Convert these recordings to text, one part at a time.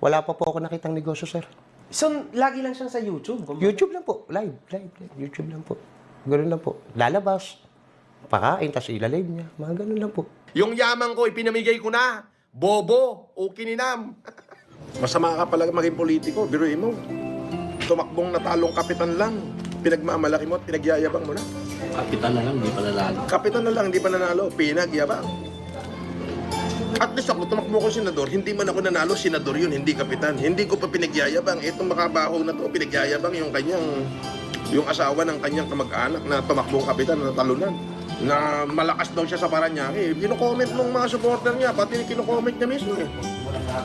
Wala pa po ako nakitang negosyo, sir. So, lagi lang siyang sa YouTube? YouTube lang po. Live. YouTube lang po. Ganun lang po. Lalabas. Pakain, tapos ilalive niya. Mga ganun lang po. Yung yaman ko, ipinamigay ko na. Bobo o kininam. Masama ka pala maging politiko. Biruin mo. Tumakbong natalong kapitan lang. Pinagmamalaki mo at pinagyayabang mo na. Kapitan na lang, di pa nanalo. Kapitan na lang, hindi pa nanalo. Pinagyabang. At least ako, tumakbo ko senador, hindi man ako nanalo, senador yun, hindi kapitan. Hindi ko pa pinagyayabang. Itong makabaho na to, pinagyayabang yung asawa ng kanyang kamag-anak na tumakbong kapitan na talunan. Na malakas daw siya sa Paranaque. Kino-comment ng mga supporter niya, pati kino-comment niya mismo eh.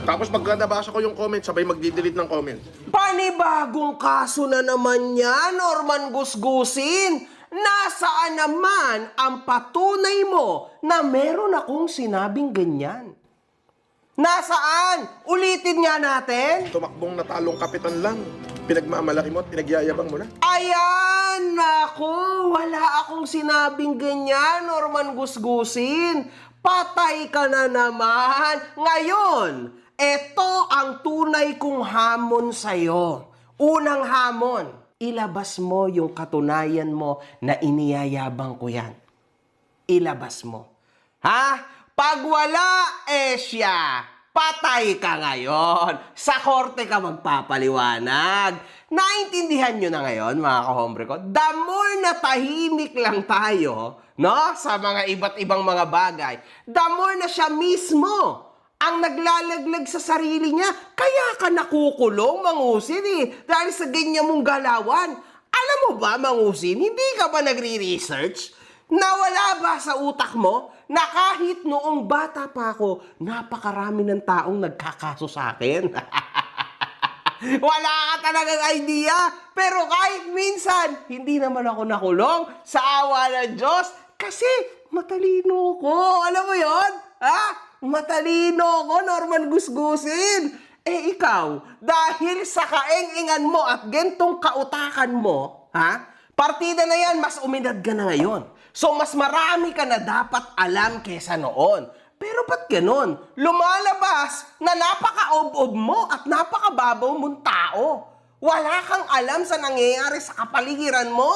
Tapos pagka nabasa ko yung comment, sabay magdi-delete ng comment. Panibagong kaso na naman yan, Norman Gusgusin. Nasaan naman ang patunay mo na meron akong sinabing ganyan? Nasaan? Ulitin nga natin. Tumakbong natalong kapitan lang. Pinagmamalaki mo at pinagyayabang mo na. Ayan, naku, wala akong sinabing ganyan, Norman Gusgusin. Patay ka na naman. Ngayon, ito ang tunay kong hamon sa'yo. Unang hamon, ilabas mo yung katunayan mo na iniyayabang ko yan. Ilabas mo. Ha? Pag wala, siya. Patay ka ngayon. Sa korte ka magpapaliwanag. Naintindihan nyo na ngayon, mga kahombre ko, the more na tahimik lang tayo, no, sa mga iba't ibang mga bagay, the more na siya mismo ang naglalaglag sa sarili niya. Kaya ka nakukulong, Mangusin, dahil sa ganyan mong galawan. Alam mo ba, Mangusin, hindi ka ba nagre-research? Nawala ba sa utak mo na kahit noong bata pa ako, napakarami ng taong nagkakaso sa akin? Wala ka talagang idea. Pero kahit minsan, hindi naman ako nakulong sa awa ng Diyos kasi matalino ko. Alam mo yon? Ha? Matalino ko, Norman Gusgusin. Ikaw, dahil sa kaeng-ingan mo at gentong kautakan mo, ha? Partida na yan, mas umidad ka na ngayon. So, mas marami ka na dapat alam kesa noon. Pero ba't ganon? Lumalabas na napaka-ob-ob mo at napakababaw mong tao. Wala kang alam sa nangyayari sa kapaligiran mo.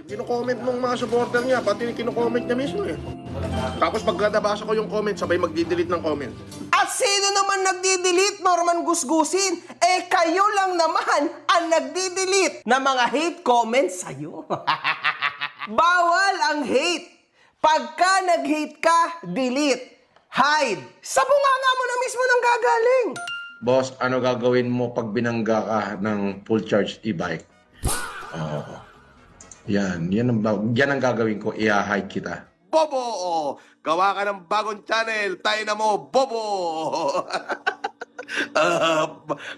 Kino-comment ng mga supporter niya, pati kino-comment niya mismo eh. Tapos pagka nabasa ko yung comment, sabay magdi-delete ng comment. At sino naman nagdi-delete, Norman Gusgusin? Kayo lang naman ang nagdi-delete ng mga hate comments sa'yo. Bawal ang hate. Pagka nag-hate ka, delete. Hide. Sa bunganga mo na mismo nang gagaling. Boss, ano gagawin mo pag binangga ka ng full charge e-bike? Yan ang gagawin ko, i-hide kita. Bobo! Gawa ka ng bagong channel. Tayo na mo, Bobo!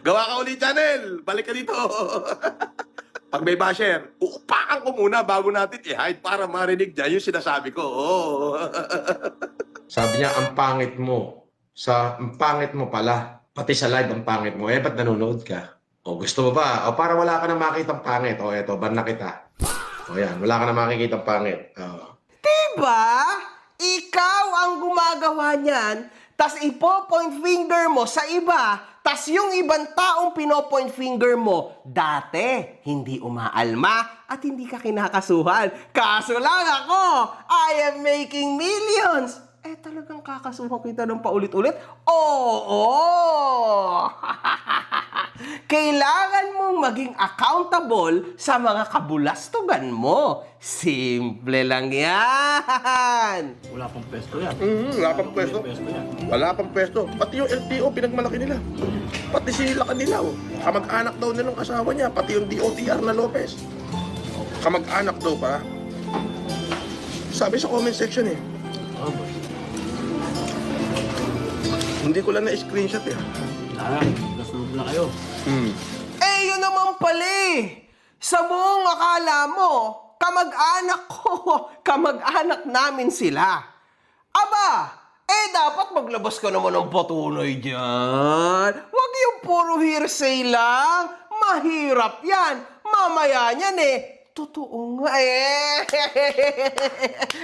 Gawa ka ulit channel. Balik ka dito. Pag may basher, uupakan ko muna bago natin i-hide para marinig niya yung sinasabi ko. Sabi niya, ang pangit mo. Ang pangit mo pala. Pati sa live, ang pangit mo. Ba't nanonood ka? Gusto mo ba? Para wala ka na makitang pangit. Eto, ban na kita. Yan, wala ka na makikitang pangit. Diba? Ikaw ang gumagawa niyan, tas ipo-point finger mo sa iba, tas yung ibang taong pino-point finger mo, dati hindi umaalma at hindi ka kinakasuhan. Kaso lang ako, I am making millions. Talagang kakasuhan kita ng paulit-ulit? Oo! Kailangan mong maging accountable sa mga kabulastugan mo. Simple lang yan. Wala pang pwesto yan. Wala pang pwesto. Wala pang pwesto. Pati yung LTO, pinagmalaki nila. Pati sila kanila. Kamag-anak daw nilang asawa niya. Pati yung DOTR na Lopez. Kamag-anak daw pa. Sabi sa comment section eh. Boss. Hindi ko lang na-screenshot eh. Nasunod na kayo. Yun naman pala Sa buong akala mo, kamag-anak ko, kamag-anak namin sila. Aba, dapat maglabas ka naman ng patunay dyan. Huwag yung puro hearsay lang. Mahirap yan. Mamaya niyan Totoo nga eh.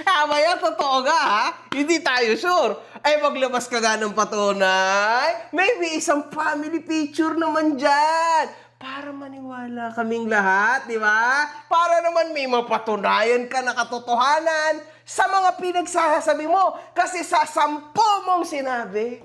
Mamaya, totoo nga ha? Hindi tayo sure. Ay, maglabas ka nga ng patunay. Maybe isang family picture naman dyan. Para maniwala kaming lahat, di ba? Para naman may mapatunayan ka na katotohanan sa mga pinagsasabi mo. Kasi sa 10 mong sinabi,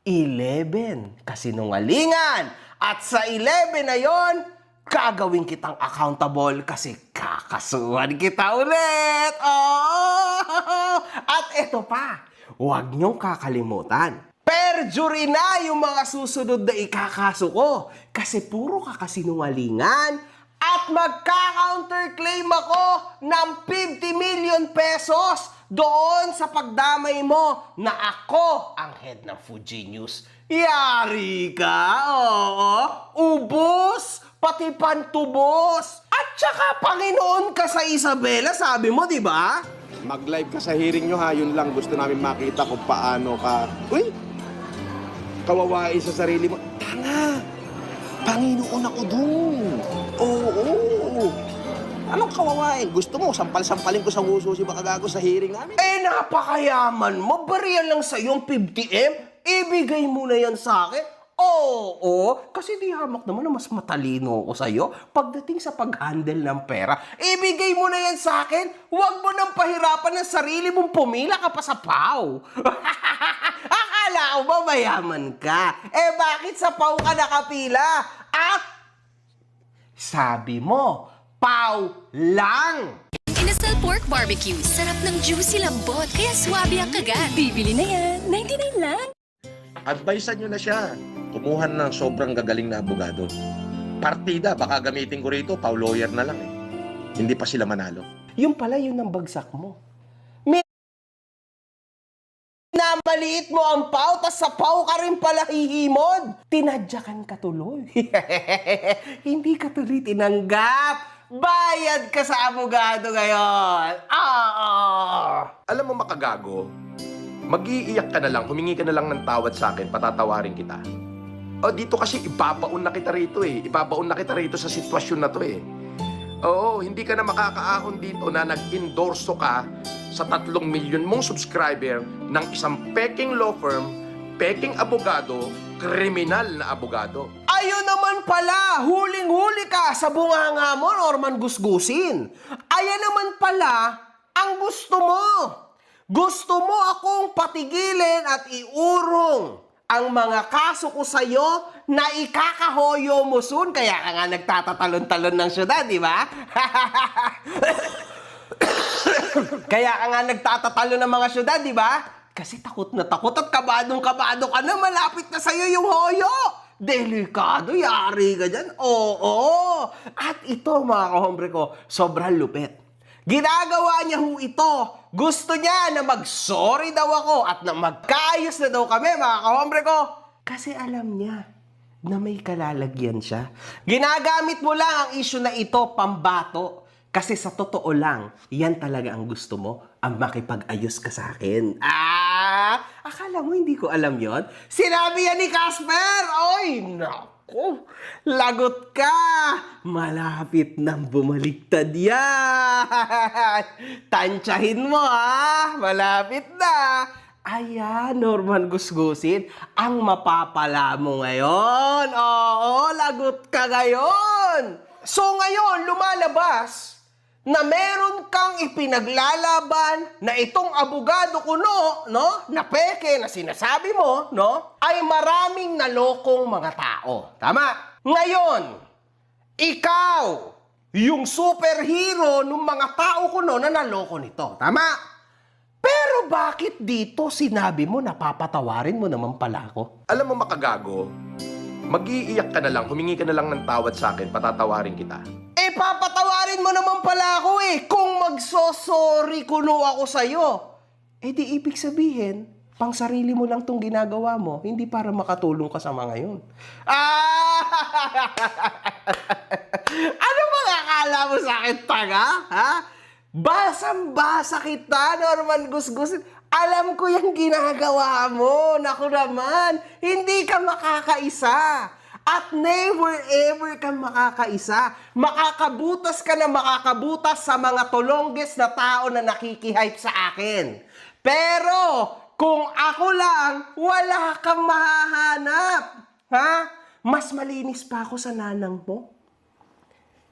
11 kasinungalingan. At sa 11 na yon, gagawin kitang accountable kasi kakasuhan kita ulit. Oh! At eto pa, huwag niyong kakalimutan. Perjury na yung mga susunod na ikakaso ko kasi puro kakasinungalingan at magka-counterclaim ako ng 50 million pesos doon sa pagdamay mo na ako ang head ng Fuji News. Yari ka, oo. Ubus, pati pantubos. At saka Panginoon ka sa Isabela, sabi mo, di ba? Mag-live ka sa hearing nyo ha, yun lang gusto namin makita kung paano ka... Uy! Kawawain sa sarili mo. Tanga! Panginoon ako dun! Oo! Anong kawawain? Gusto mo, sampal-sampalin ko sa nguso si Bakagago sa hearing namin? Eh, napakayaman mo. Bariyan lang sa yung 50M. Ibigay mo na yan sa akin. Oo, kasi di hamak naman na mas matalino ako sa'yo pagdating sa pag-handle ng pera. Ibigay mo na yan sa akin. Huwag mo nang pahirapan ng sarili mong pumila ka pa sa PAW. Akala ko ba mayaman ka? Eh, bakit sa PAW ka nakapila? At sabi mo, PAW lang. Inasal Pork Barbecue. Sarap ng juicy lambot, kaya swabe ang kagat. Bibili na yan. 99 lang. Advisean nyo na siya. Kumuha ng sobrang gagaling na abogado. Partida, baka gamitin ko rito, PAW lawyer na lang eh. Hindi pa sila manalo. Yung pala yun ang bagsak mo. Namaliit mo ang PAW, tas sa PAW ka rin pala hihimod. Tinadyakan ka tuloy. Hindi ka tuloy tinanggap. Bayad ka sa abogado ngayon. Alam mo makagago, mag-iiyak ka na lang, humingi ka na lang ng tawad sa akin, patatawarin kita. O dito kasi ibabaon na kita rito eh. Ibabaon na kita rito sa sitwasyon na to eh. Oo, hindi ka na makakaahon dito na nag-endorso ka sa 3 milyon mong subscriber ng isang peking law firm, peking abogado, kriminal na abogado. Ayun naman pala, huling-huli ka sa bunganga mo, Norman Gusgusin. Ayan naman pala ang gusto mo. Gusto mo akong patigilin at iurong ang mga kaso ko sa'yo na ikakahoyo mo soon. Kaya ka nga nagtatatalon-talon ng syudad, di ba? Kaya ka nga nagtatatalon ng mga syudad, di ba? Kasi takot na takot at kabadong-kabado ka na, malapit na sa'yo yung hoyo. Delikado, yari ka dyan. Oo. At ito, mga kahombre ko, sobrang lupit. Ginagawa niya ito. Gusto niya na mag-sorry daw ako at na magkaayos na daw kami, mga kahombre ko. Kasi alam niya na may kalalagyan siya. Ginagamit mo lang ang issue na ito, pambato. Kasi sa totoo lang, yan talaga ang gusto mo, ang makipag-ayos ka sa akin. Akala mo hindi ko alam yon? Sinabi yan ni Casper! Oy, naku, lagot ka! Malapit nang bumaliktad yan! Tansyahin mo ha! Malapit na! Ayan, Norman Gusgusin, ang mapapala mo ngayon. Oo, lagot ka ngayon! So ngayon, lumalabas na meron kang ipinaglalaban na itong abogado ko na peke na sinasabi mo, ay maraming nalokong mga tao. Tama? Ngayon, ikaw, yung superhero ng mga tao ko na naloko nito. Tama? Pero bakit dito sinabi mo na papatawarin mo naman pala ako? Alam mo makagago, mag-iiyak ka na lang, humingi ka na lang ng tawad sa akin, patatawarin kita. Eh, papatawarin mo naman pala ako eh. Kung magsosorry kuno ako sa'yo. Eh, di ibig sabihin, pang sarili mo lang tong ginagawa mo, hindi para makatulong ka sa mga yun. Ano bang akala mo sa akin, tanga? Ha? Basang-basa kita, Norman Gusgusin. Alam ko yung ginagawa mo. Naku naman, hindi ka makakaisa. At never ever kang makakaisa. Makakabutas ka na makakabutas sa mga tolongges na tao na nakikihype sa akin. Pero, kung ako lang, wala kang mahahanap. Ha? Mas malinis pa ako sa nanang mo.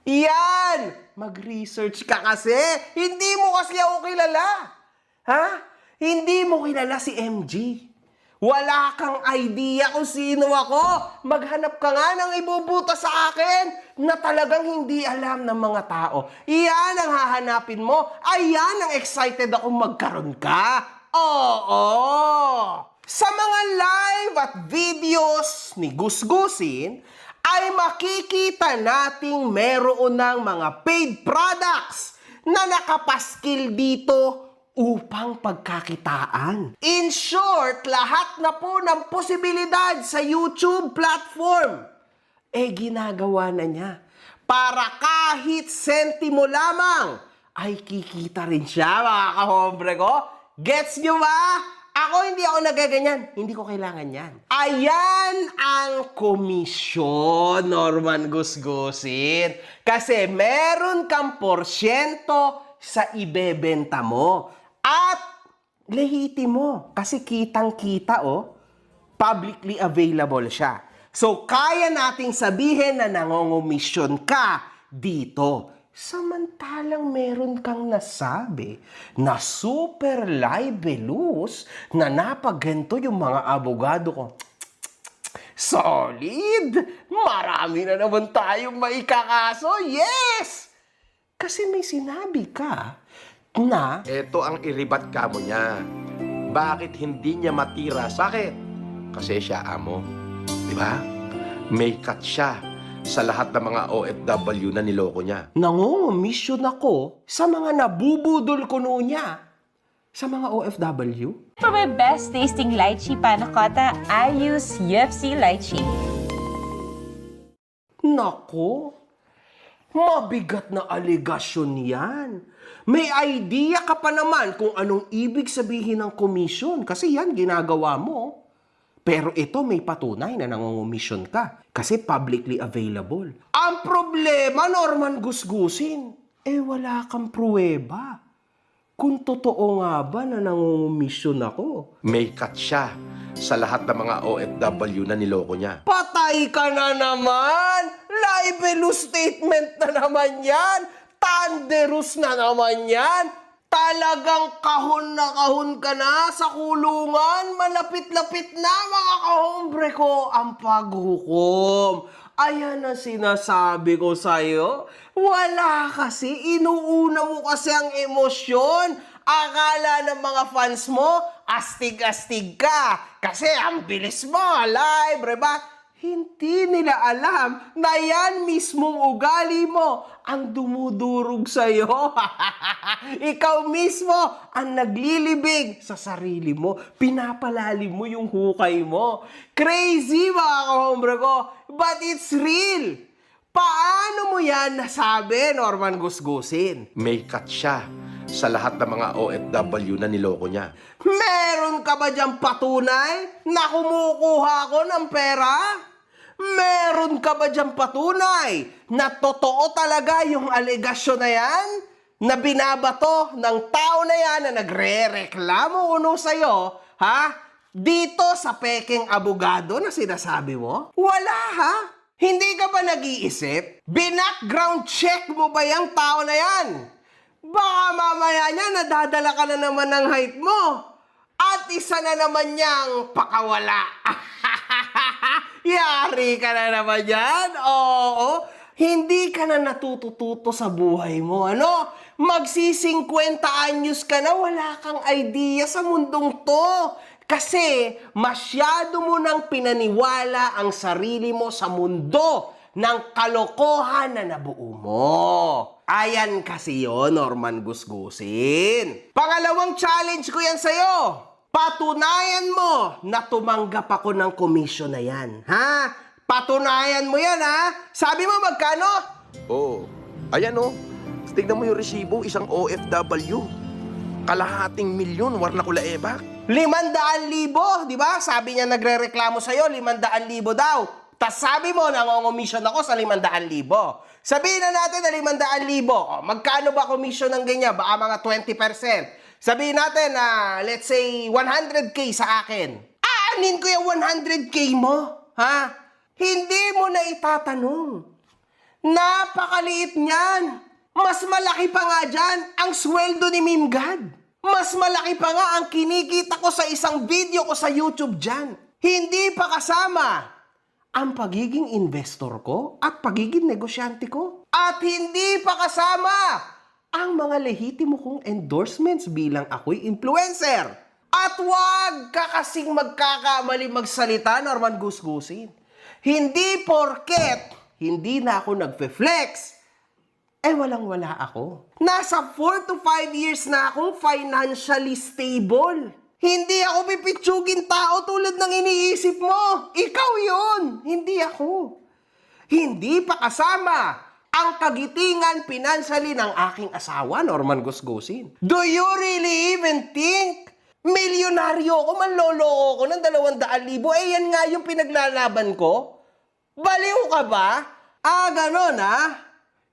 Yan! Mag-research ka kasi. Hindi mo kasi ako kilala. Ha? Hindi mo kilala si MG. Wala kang idea kung sino ako. Maghanap ka nga ng ibubuta sa akin na talagang hindi alam ng mga tao. Iyan ang hahanapin mo. Ayan ang excited akong magkaroon ka. Oo! Sa mga live at videos ni Gusgusin, ay makikita nating meron ng mga paid products na nakapaskil dito upang pagkakitaan. In short, lahat na po ng posibilidad sa YouTube platform, ginagawa na niya. Para kahit sentimo lamang, ay kikita rin siya, mga kahombre ko. Gets nyo ba? Ako hindi ako nagaganyan. Hindi ko kailangan yan. Ayan ang komisyon, Norman Gusgusin. Kasi meron kang porsyento sa ibebenta mo. At lehitimo. Kasi kitang-kita, publicly available siya. So, kaya nating sabihin na nangongomisyon ka dito. Samantalang meron kang nasabi na super libelous na napagganto yung mga abogado ko. Solid! Marami na naman tayong maikakaso. Yes! Kasi may sinabi ka na Ito ang iribat kamo niya. Bakit hindi niya matira? Bakit? Kasi siya amo. Di ba? May cut siya sa lahat ng mga OFW na niloko niya. nangungumisyon ako sa mga nabubudol kuno niya sa mga OFW. For my best tasting lychee panna cotta, I use UFC lychee. Nako, mabigat na aligasyon yan. May idea ka pa naman kung anong ibig sabihin ng komisyon kasi yan ginagawa mo. Pero ito may patunay na nangungumisyon ka kasi publicly available. Ang problema, Norman Gusgusin, wala kang pruweba. Kung totoo nga ba na nangungumisyon ako? May cut siya sa lahat ng mga OFW na niloko niya. Patay ka na naman! Libelous statement na naman yan! Thunderous na naman yan! Talagang kahon na kahon ka na sa kulungan. Malapit-lapit na, mga kahombre ko, ang paghukom. Ayan ang sinasabi ko sa'yo. Wala kasi, inuuna mo kasi ang emosyon. Akala ng mga fans mo, astig-astig ka. Kasi ang bilis mo, live, ba? Hindi nila alam na yan mismong ugali mo ang dumudurog sa'yo. Ikaw mismo ang naglilibig sa sarili mo. Pinapalalim mo yung hukay mo. Crazy, mga kahombre ko. But it's real. Paano mo yan nasabi, Norman Gusgusin? May cut siya sa lahat ng mga OFW na niloko niya. Meron ka ba diyang patunay na kumukuha ko ng pera? Meron ka ba diyang patunay na totoo talaga yung alegasyon na yan? Na binabato ng tao na yan na nagre-reklamo uno sa'yo, ha? Dito sa peking abogado na sinasabi mo? Wala, ha? Hindi ka ba nag-iisip? Binackground check mo ba yung tao na yan? Baka mamaya niya nadadala ka na naman ng height mo. At isa na naman niyang pakawala. Yari ka na naman yan. Oo. Hindi ka na natututo sa buhay mo. Ano? Magsi-50 anyos ka na, wala kang idea sa mundong to. Kasi masyado mo nang pinaniwala ang sarili mo sa mundo ng kalokohan na nabuo mo. Ayan kasi yun, Norman Gusgusin. Pangalawang challenge ko yan sa'yo. Patunayan mo na tumanggap ako ng komisyon na yan. Ha? Patunayan mo yan, ha? Sabi mo magkano? Oo. Ayan o. Tignan mo yung resibo, isang OFW. Kalahating milyon, war na kula ebak. 500,000, di ba? Sabi niya nagre-reklamo sa'yo, 500,000 daw. Tas sabi mo, nangongomission ako sa 500,000. Sabihin na natin na 500,000. O, magkano ba commission ng ganyan? Baka mga 20%. Sabihin natin na, let's say, 100K sa akin. Aanin ko yung 100K mo. Ha? Hindi mo na itatanong. Napakaliit niyan. Mas malaki pa nga dyan ang sweldo ni Mimgad. Mas malaki pa nga ang kinikita ko sa isang video ko sa YouTube dyan. Hindi pa kasama ang pagiging investor ko at pagiging negosyante ko. At hindi pa kasama ang mga lehitimo kong endorsements bilang ako'y influencer. At wag ka kasing magkakamali magsalita, Norman Gusgusin. Hindi porket hindi na ako nagfe-flex, walang-wala ako. Nasa 4 to 5 years na akong financially stable. Hindi ako pipitsugin tao tulad ng iniisip mo. Ikaw yun, hindi ako. Hindi pa kasama ang kagitingan financially ng aking asawa, Norman Gusgusin. Do you really even think milyonaryo ko, manloloko ko ng 200,000? Yan nga yung pinaglalaban ko. Baliw ka ba? Ganon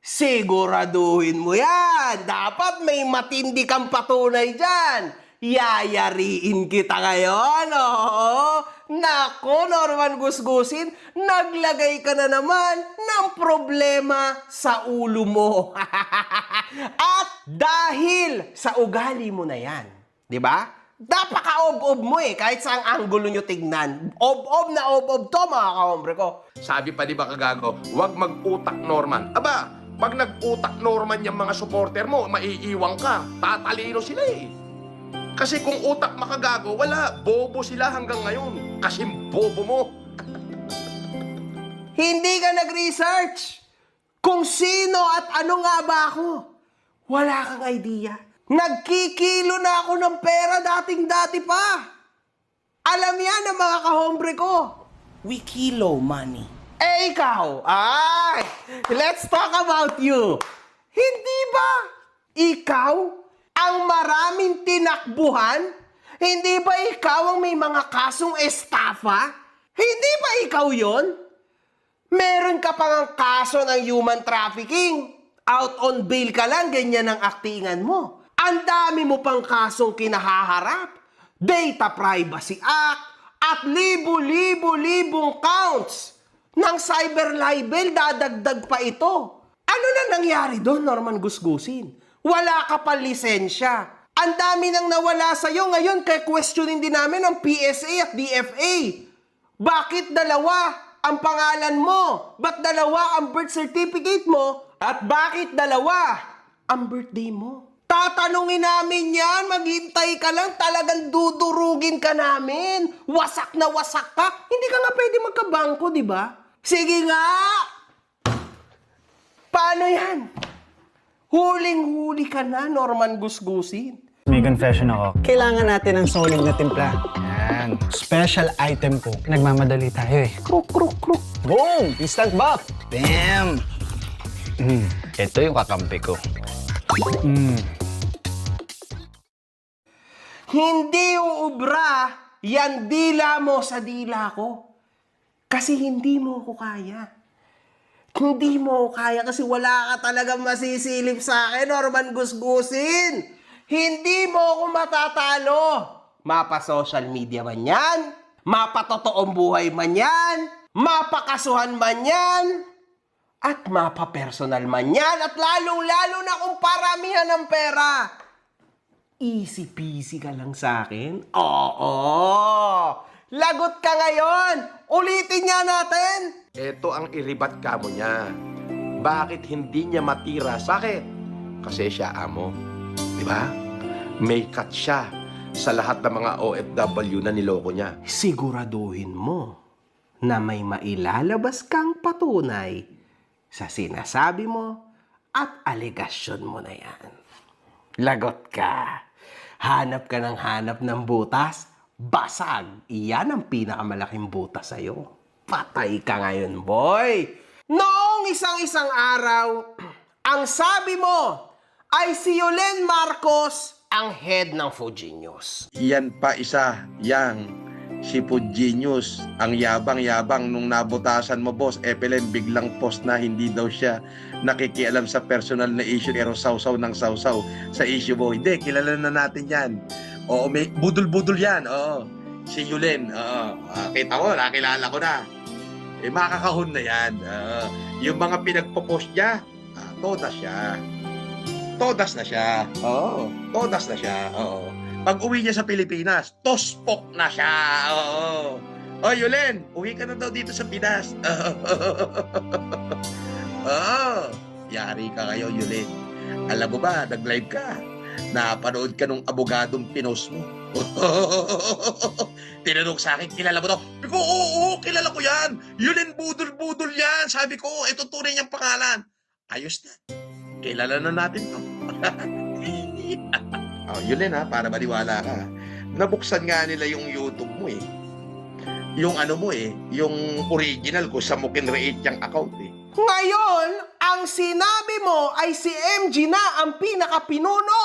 Siguraduhin mo yan. Dapat may matindi kang patunay dyan. Yayariin kita ngayon, oo. Nako, Norman Gusgusin, naglagay ka na naman ng problema sa ulo mo. At dahil sa ugali mo na yan, di ba? Napaka-ob-ob mo kahit saang anggulo nyo tignan. Ob-ob na ob-ob to, mga kahombre ko. Sabi pa di ba kagago, huwag mag-utak Norman. Aba, pag nag-utak Norman yung mga supporter mo, maiiwang ka. Tatalino sila Kasi kung utak makagago, wala. Bobo sila hanggang ngayon. Kasi bobo mo. Hindi ka nag-research kung sino at ano nga ba ako. Wala kang idea. Nagkikilo na ako ng pera dating-dati pa. Alam yan ang mga kahombre ko. We kilo money. Ikaw, let's talk about you. Hindi ba ikaw ang maraming tinakbuhan? Hindi ba ikaw ang may mga kasong estafa? Hindi ba ikaw yon? Meron ka pang ang kaso ng human trafficking. Out on bail ka lang, ganyan ang aktingan mo. Ang dami mo pang kasong kinahaharap. Data Privacy Act at libo-libong counts ng cyber libel, dadagdag pa ito. Ano na nangyari doon, Norman Gusgusin? Wala ka pa lisensya. Ang dami nang nawala sa'yo ngayon, kaya questionin din namin ang PSA at DFA. Bakit dalawa ang pangalan mo? Ba't dalawa ang birth certificate mo? At bakit dalawa ang birthday mo? Tatanungin namin yan, maghintay ka lang, talagang dudurugin ka namin. Wasak na wasak ka. Hindi ka nga pwede magkabangko, di ba? Sige nga! Paano yan? Huling-huli ka na, Norman Gusgusin. May confession ako. Kailangan natin ng solid na timpla. Yan. Special item ko. Nagmamadali tayo Kruk, kruk, kruk. Boom! Instant bop! Bam! Ito yung kakampi ko. Hindi uubra yan dila mo sa dila ko. Kasi hindi mo ko kaya. Hindi mo ko kaya kasi wala ka talagang masisilip sa akin, Norman Gusgusin. Hindi mo ako matatalo. Mapa social media man yan, mapa totoong buhay man yan, mapa kasuhan man yan, at mapa personal man yan, at lalong-lalo na kung paramihan ng pera. Easy peasy ka lang sa akin? Oo. Lagot ka ngayon. Ulitin nga natin. Ito ang iribat kamo niya. Bakit hindi niya matira? Bakit? Kasi siya amo. Di ba? May cut siya sa lahat ng mga OFW na niloko niya. Siguraduhin mo na may mailalabas kang patunay sa sinasabi mo at alegasyon mo na yan. Lagot ka. Hanap ka ng butas, basag. Iyan ang pinakamalaking butas sa'yo. Patay ka ngayon, boy. Noong isang araw, ang sabi mo ay si Yolen Marcos ang head ng Fuji News. Yan pa isa, yang Si Food Genius, ang yabang-yabang nung nabutasan mo, boss. Epelem, biglang post na hindi daw siya nakikialam sa personal na issue, pero sausaw ng sausaw sa issue mo. Hindi, kilala na natin yan. Oo, may budol-budol yan. Oo. Si Yulen, oo. Kita ko, nakilala ko na. Eh, makakahon na yan. Yung mga pinagpo-post niya, todas siya. Todas na siya. Oo. Todas na siya. Oo. Pag uwi niya sa Pilipinas, tospok na siya. Oo. O, Yulen, uwi ka na daw dito sa Pinas. Oo. Yari ka kayo, Yulen. Alam mo ba, nag-live ka. Napanood ka nung abogadong pinost mo. Tinanong sa akin, kilala mo to? Sabi ko, oo, kilala ko yan. Yulen, budol-budol yan. Sabi ko, ito tunay niyang pangalan. Ayos na. Kilala na natin to. Oh, Yulen ha, para maniwala ka. Nabuksan nga nila yung YouTube mo eh. Yung ano mo eh, yung original ko sa Mukinreate yung account eh. Ngayon, ang sinabi mo ay si MG na ang pinakapinuno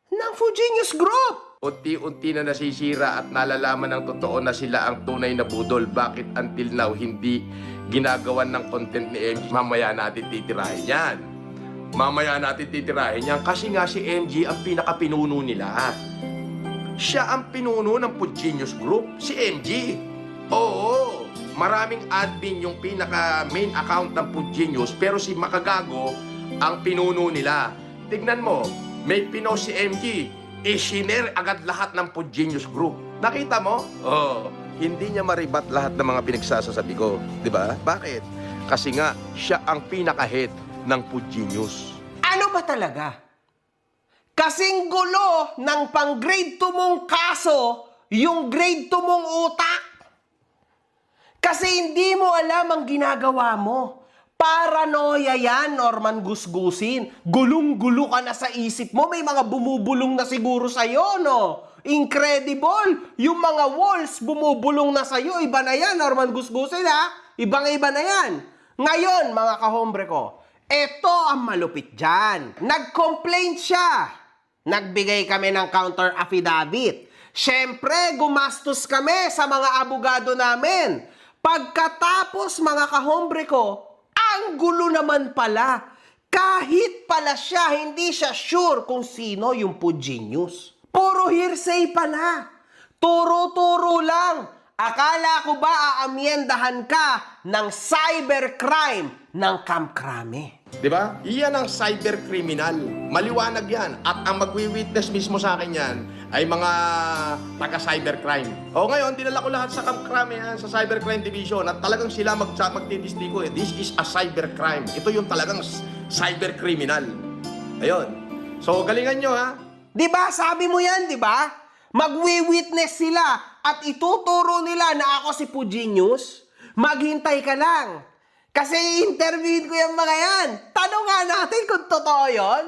ng Food Genius Group. Unti-unti na nasisira at nalalaman ng totoo na sila ang tunay na budol. Bakit until now hindi ginagawan ng content ni MG? Mamaya natin titirahin yan. Mamaya natin titirahin yan kasi nga si MG ang pinakapinuno nila. Siya ang pinuno ng Food Genius Group, si MG. Oo, maraming admin yung pinaka-main account ng Food Genius, pero si Makagago ang pinuno nila. Tignan mo, may pinost si MG, isinare agad lahat ng Food Genius Group. Nakita mo? Oo, hindi niya maribat lahat ng mga pinagsasasabi ko. Diba? Bakit? Kasi nga, siya ang pinaka-head ng Food Genius. Ano ba talaga? Kasing gulo ng pang grade 2 mong kaso, yung grade 2 mong utak. Kasi hindi mo alam ang ginagawa mo. Paranoia yan, Norman Gusgusin. Gulong-gulo ka na sa isip mo. May mga bumubulong na siguro sa'yo, no? Incredible! Yung mga walls bumubulong na sa'yo. Iba na yan, Norman Gusgusin, ha? Ibang-iba na yan. Ngayon, mga kahombre ko, eto ang malupit dyan. Nag-complain siya. Nagbigay kami ng counter affidavit. Siyempre, gumastos kami sa mga abogado namin. Pagkatapos, mga kahombre ko, ang gulo naman pala. Kahit pala siya, hindi siya sure kung sino yung Food Genius. Puro hearsay pala. Turo-turo lang. Akala ko ba aamyendahan ka ng cybercrime ng Camp Crame? Diba? Iyan ang cybercriminal. Maliwanag yan. At ang magwi-witness mismo sa akin yan ay mga taga-cybercrime. O ngayon, dinala ko lahat sa Camp Crame yan, sa Cybercrime Division. At talagang sila magtitistiko eh. This is a cybercrime. Ito yung talagang cybercriminal. Ayun. So, galingan nyo ha. Diba? Sabi mo yan, diba? Magwi-witness sila at ituturo nila na ako si Food Genius. Maghintay ka lang. Kasi interviewin ko yung mga yan. Tanong nga natin kung totoo yun.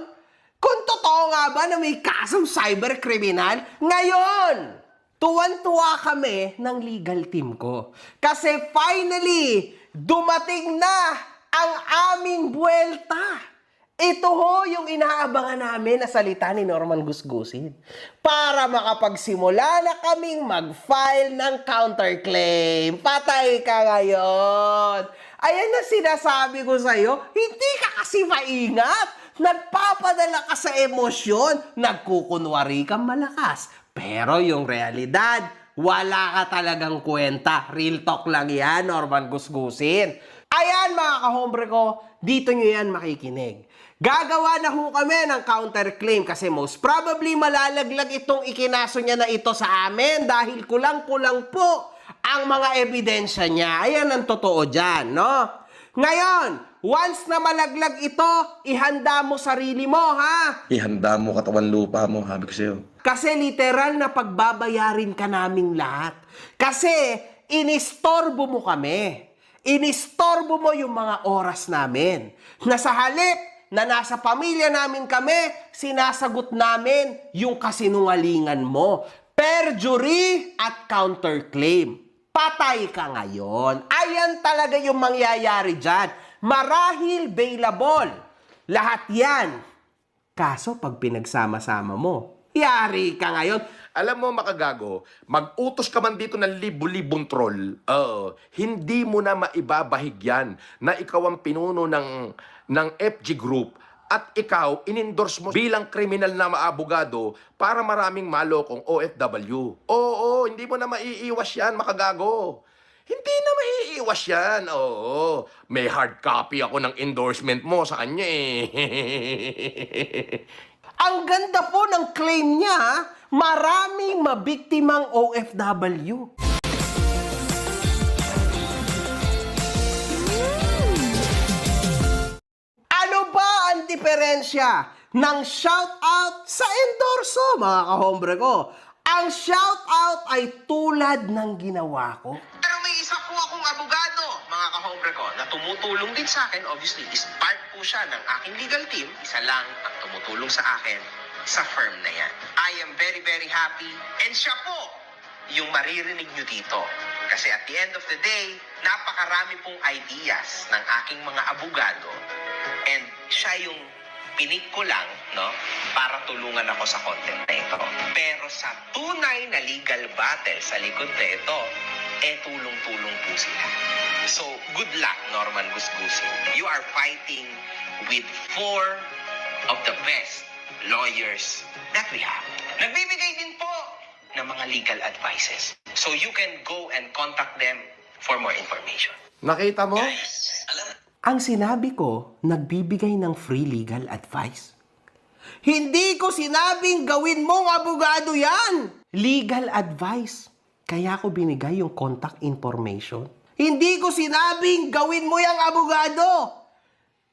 Kung totoo nga ba na may kasong cybercriminal? Ngayon, tuwan-tuwa kami ng legal team ko. Kasi finally, dumating na ang aming buwelta. Ito ho yung inaabangan namin na salita ni Norman Gusgusin. Para makapagsimula na kaming mag-file ng counterclaim. Patay ka ngayon. Ayan na sinasabi ko sa'yo, hindi ka kasi maingat. Nagpapadala ka sa emosyon, nagkukunwari kang malakas. Pero yung realidad, wala ka talagang kwenta. Real talk lang yan, Norman Gusgusin. Ayan mga kahombre ko, dito nyo yan makikinig. Gagawa na ho kami ng counterclaim kasi most probably malalaglag itong ikinaso niya na ito sa amin dahil kulang-kulang po ang mga ebidensya niya. Ayan ang totoo dyan, no? Ngayon, once na malaglag ito, ihanda mo sarili mo, ha? Ihanda mo katawan lupa mo, sabi ko sa'yo. Kasi literal na pagbabayarin ka naming lahat. Kasi inistorbo mo kami. Inistorbo mo yung mga oras namin. Na sa halip na nasa pamilya namin kami, sinasagot namin yung kasinungalingan mo. Perjury at counterclaim. Patay ka ngayon. Ayan talaga yung mangyayari dyan. Marahil bailable. Lahat yan. Kaso pag pinagsama-sama mo, yari ka ngayon. Alam mo, makagago, mag-utos ka man dito ng libu-libong troll, hindi mo na maibabahig yan na ikaw ang pinuno ng FG Group at ikaw, in-endorse mo bilang kriminal na maabogado para maraming malokong OFW. Oo, hindi mo na maiiwas yan, makagago. Hindi na maiiwas yan, oo. May hard copy ako ng endorsement mo sa kanya eh. Ang ganda po ng claim niya, maraming mabiktimang OFW. Ano ba ang diferensya ng shoutout sa endorso, mga kahombre ko? Ang shoutout ay tulad ng ginawa ko. Pero may isa po akong abogado, mga kahombre ko, na tumutulong din sa akin. Obviously, is part po siya ng aking legal team. Isa lang ang tumutulong sa akin sa firm na yan. I am very, very happy. And siya po yung maririnig nyo dito. Kasi at the end of the day, napakarami pong ideas ng aking mga abogado. And siya yung pinik ko lang, no, para tulungan ako sa content na ito. Pero sa tunay na legal battle sa likod na ito, tulong-tulong po sila. So, good luck, Norman Gusgusin. You are fighting with 4 of the best lawyers that we have. Nagbibigay din po ng mga legal advices. So, you can go and contact them for more information. Nakita mo? Guys, alam Ang sinabi ko, nagbibigay ng free legal advice. Hindi ko sinabing gawin mong abogado yan! Legal advice. Kaya ko binigay yung contact information. Hindi ko sinabing gawin mo yung abogado.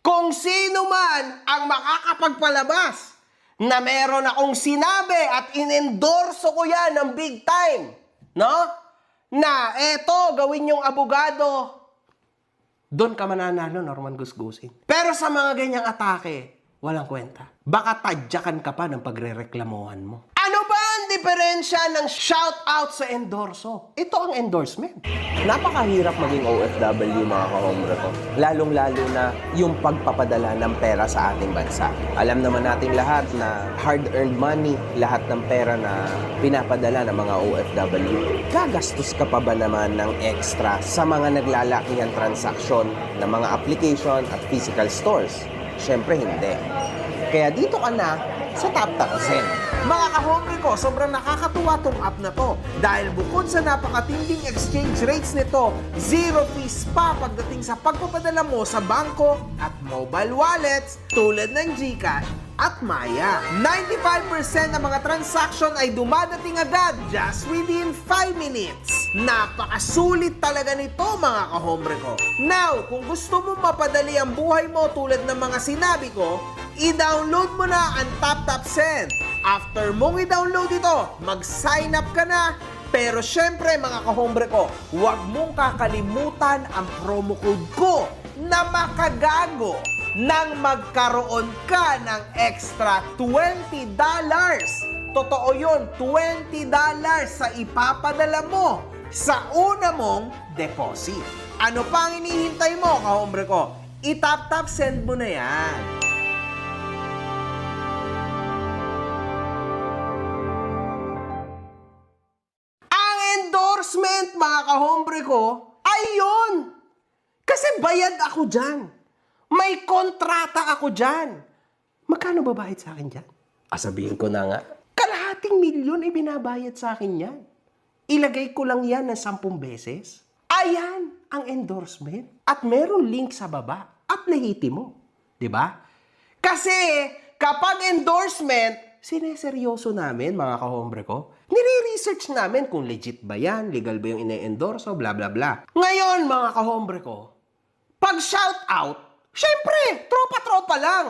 Kung sino man ang makakapagpalabas na meron akong sinabi at inendorso ko yan ng big time, no? Na eto, gawin yung abogado. Doon ka mananalo, Norman Gusgusin. Pero sa mga ganyang atake, walang kwenta. Baka tadyakan ka pa ng pagrereklamuhan mo. Ano ba ang diferensya ng shoutout sa endorso? Ito ang endorsement. Napakahirap maging OFW, mga kahombre ko. Lalong-lalo na yung pagpapadala ng pera sa ating bansa. Alam naman nating lahat na hard-earned money, lahat ng pera na pinapadala ng mga OFW. Gagastos ka pa ba naman ng extra sa mga naglalaking transaksyon ng mga application at physical stores? Siyempre hindi. Kaya dito ka na sa Top Top Zen. Mga kahombre ko, sobrang nakakatuwa tong app na to. Dahil bukod sa napakatinding exchange rates nito, 0 fees pa pagdating sa pagpapadala mo sa bangko at mobile wallets tulad ng GCash at Maya. 95% ng mga transaction ay dumadating agad just within 5 minutes. Napakasulit talaga nito, mga kahombre ko. Now, kung gusto mo mapadali ang buhay mo tulad ng mga sinabi ko, i-download mo na ang TapTap Send. After mong i-download ito, mag-sign up ka na. Pero syempre, mga kahombre ko, huwag mong kakalimutan ang promo code ko na makagago nang magkaroon ka ng extra $20. Totoo yun, $20 sa ipapadala mo sa una mong deposit. Ano pa ang inihintay mo, kahombre ko? I-tap-tap send mo na yan. Ang endorsement, mga kahombre ko, ay yun. Kasi bayad ako dyan. May kontrata ako dyan. Magkano ba bayad sa akin dyan? Sabihin ko na nga. Kalahating milyon ay binabayad sa akin yan. Ilagay ko lang yan ng 10 beses. Ayan ang endorsement. At meron link sa baba. At nahiti mo. Diba? Kasi kapag endorsement, sineseryoso namin, mga kahombre ko. Nire-research namin kung legit ba yan, legal ba yung ine-endorso, bla bla bla. Ngayon, mga kahombre ko, pag shout out, syempre, tropa-tropa lang.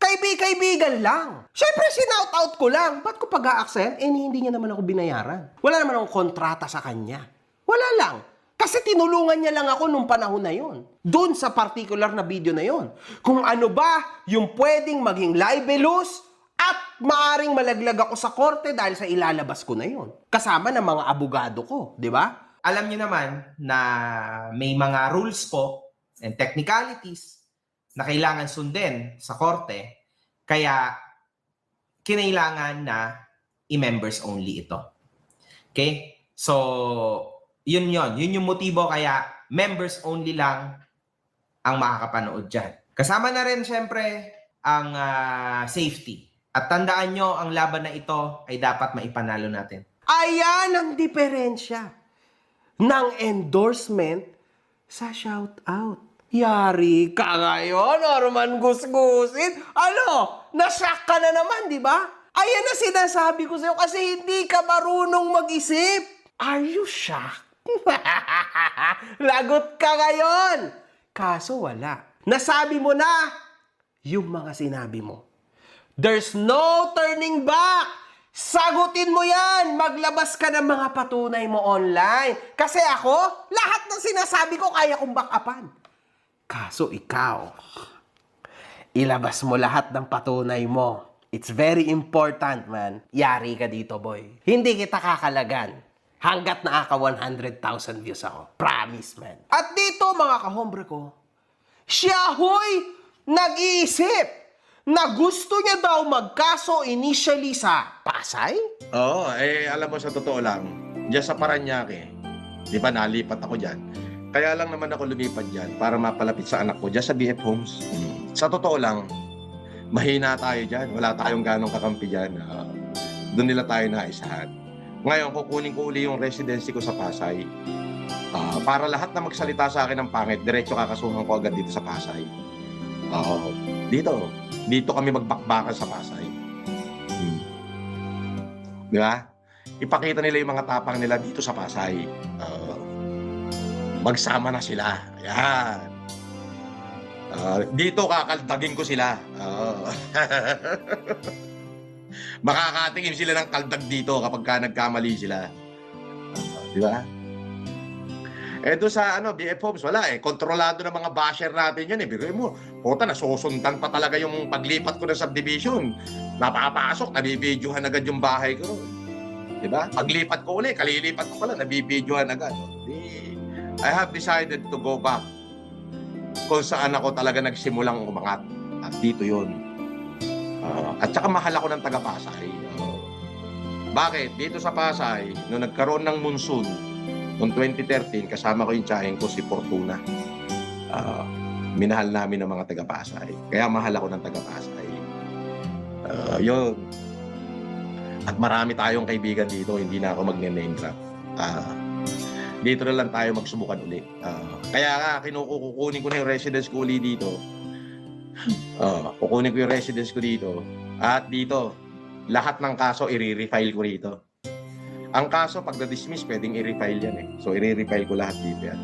Kaibigan lang. Syempre, sinout out ko lang. Ba't ko pag-a-accept? Hindi niya naman ako binayaran. Wala naman akong kontrata sa kanya. Wala lang. Kasi tinulungan niya lang ako nung panahon na yon. Doon sa particular na video na yon. Kung ano ba yung pwedeng maging libelous at maaring malaglag ako sa korte dahil sa ilalabas ko na yon. Kasama ng mga abogado ko, di ba? Alam niyo naman na may mga rules po and technicalities na kailangan sundin sa korte. Kaya kinailangan na i-members only ito. Okay? So, yun yon. Yun yung motibo kaya members only lang ang makakapanood dyan. Kasama na rin syempre ang safety. At tandaan nyo, ang laban na ito ay dapat maipanalo natin. Ayan ang diferensya ng endorsement sa shoutout. Yari ka ngayon, Norman Gusgusin. Ano? Nashock ka na naman, di ba? Ayan na sinasabi ko sa'yo kasi hindi ka marunong mag-isip. Are you shocked? Lagot ka ngayon. Kaso wala. Nasabi mo na yung mga sinabi mo. There's no turning back. Sagutin mo yan. Maglabas ka ng mga patunay mo online. Kasi ako, lahat ng sinasabi ko kaya kong back-upan. Kaso ikaw, ilabas mo lahat ng patunay mo. It's very important, man. Yari ka dito, boy. Hindi kita kakalagan hanggat naaka 100,000 views ako. Promise, man. At dito, mga kahombre ko, siya ho'y nag-iisip na gusto niya daw magkaso initially sa Pasay? Oo, alam mo sa totoo lang, diyan sa Paranaque, di ba nalipat ako dyan. Kaya lang naman ako lumipat dyan para mapalapit sa anak ko dyan sa BF Homes. Sa totoo lang, mahina tayo dyan. Wala tayong ganong kakampi dyan. Doon nila tayo naisahan. Ngayon, kukunin ko uli yung residency ko sa Pasay. Para lahat na magsalita sa akin ng pangit, diretso kakasuhan ko agad dito sa Pasay. Dito kami magbakbakan sa Pasay. Di ba? Ipakita nila yung mga tapang nila dito sa Pasay. Magsama na sila. Ayan. Dito kakaldagin ko sila. Makakatingin sila ng kaldag dito kapag ka nagkamali sila. Di ba? Doon sa BF Homes, wala kontrolado ng mga basher natin yan Biro mo, puta, nasusundan pa talaga yung paglipat ko ng subdivision. Napapasok, nabibidyohan agad yung bahay ko. Diba? Paglipat ko ulit, kalilipat ko pala, nabibidyohan agad. I have decided to go back kung saan ako talaga nagsimulang umangat. At dito yun. At saka mahal ako ng taga-Pasay. Bakit? Dito sa Pasay, nung nagkaroon ng monsoon, noong 2013, kasama ko yung tsahin ko, si Fortuna. Minahal namin ng mga taga-Pasay. Kaya mahal ako ng taga-Pasay. Yun. At marami tayong kaibigan dito, hindi na ako magne-name drop. Dito na lang tayo magsubukan ulit. Kaya nga, kukunin ko na yung residence ko ulit dito. Kukunin ko yung residence ko dito. At dito, lahat ng kaso, i-refile ko rito. Ang kaso, pag na-dismiss, pwedeng i-refile yan So, i-refile ko lahat dito yan.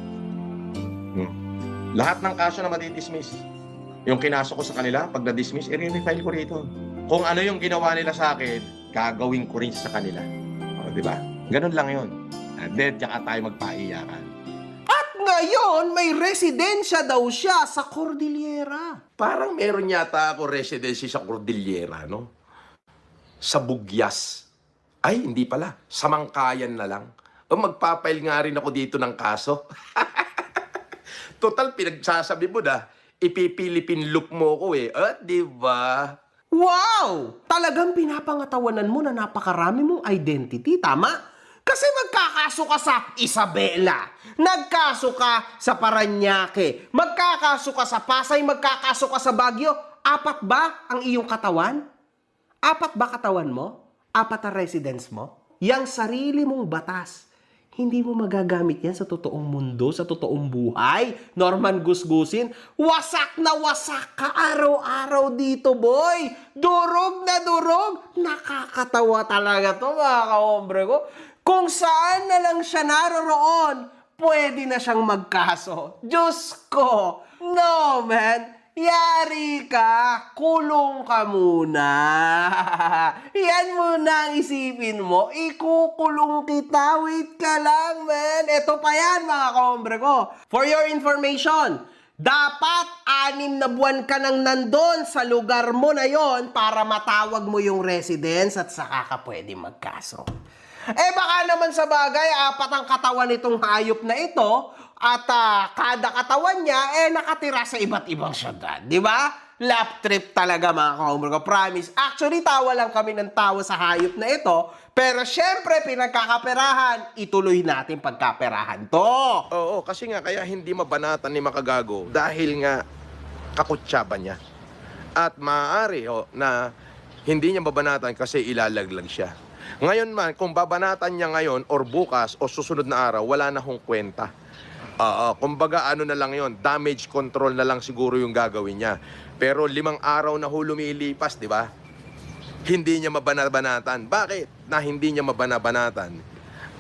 Lahat ng kaso na mati-dismiss. Yung kinaso ko sa kanila, pag na-dismiss, i-refile ko rito. Kung ano yung ginawa nila sa akin, gagawin ko rin sa kanila. Diba? Ganun lang yun. And then, tsaka tayo magpaiyakan. At ngayon, may residensya daw siya sa Cordillera. Parang meron yata ako residency sa Cordillera, no? Sa Bugyas. Ay, hindi pala. Sa Mangkayan na lang. Magpapail nga rin ako dito ng kaso. Total, pinagsasabi mo na, ipipilipin look mo ko di ba? Wow! Talagang pinapangatawanan mo na napakarami mong identity, tama? Kasi magkakaso ka sa Isabela, nagkaso ka sa Paranaque, magkakaso ka sa Pasay, magkakaso ka sa Baguio. 4 ba ang iyong katawan? 4 ba katawan mo? 4 ang residence mo? Yang sarili mong batas, hindi mo magagamit yan sa totoong mundo, sa totoong buhay. Norman Gusgusin, wasak na wasak ka araw-araw dito, boy. Durog na durog. Nakakatawa talaga to, mga kahombre ko. Kung saan na lang siya naroroon, pwede na siyang magkaso. Diyos ko! No, man! Yari ka! Kulong ka muna! Yan muna ang isipin mo. Ikukulong kita. Wait ka lang, man! Ito pa yan, mga kahombre ko. For your information, dapat 6 na buwan ka nang nandun sa lugar mo na yon para matawag mo yung residence at saka ka pwede magkaso. Baka naman sa bagay, 4 ang katawan nitong hayop na ito at kada katawan niya, nakatira sa iba't ibang syudad. Di ba? Lap trip talaga mga ka-hombre ko. Promise. Actually, tawa lang kami ng tawa sa hayop na ito. Pero syempre, pinagkakaperahan, ituloy natin pagkaperahan to. Oo, kasi nga kaya hindi mabanatan ni Makagago dahil nga kakutsaba niya. At maaari na hindi niya mabanatan kasi ilalaglag siya. Ngayon man, kung babanatan niya ngayon or bukas o susunod na araw, wala na hong kwenta. Kumbaga ano na lang yon, damage control na lang siguro yung gagawin niya. Pero 5 araw na lumilipas, di ba? Hindi niya mabanabanatan. Bakit na hindi niya mabanabanatan?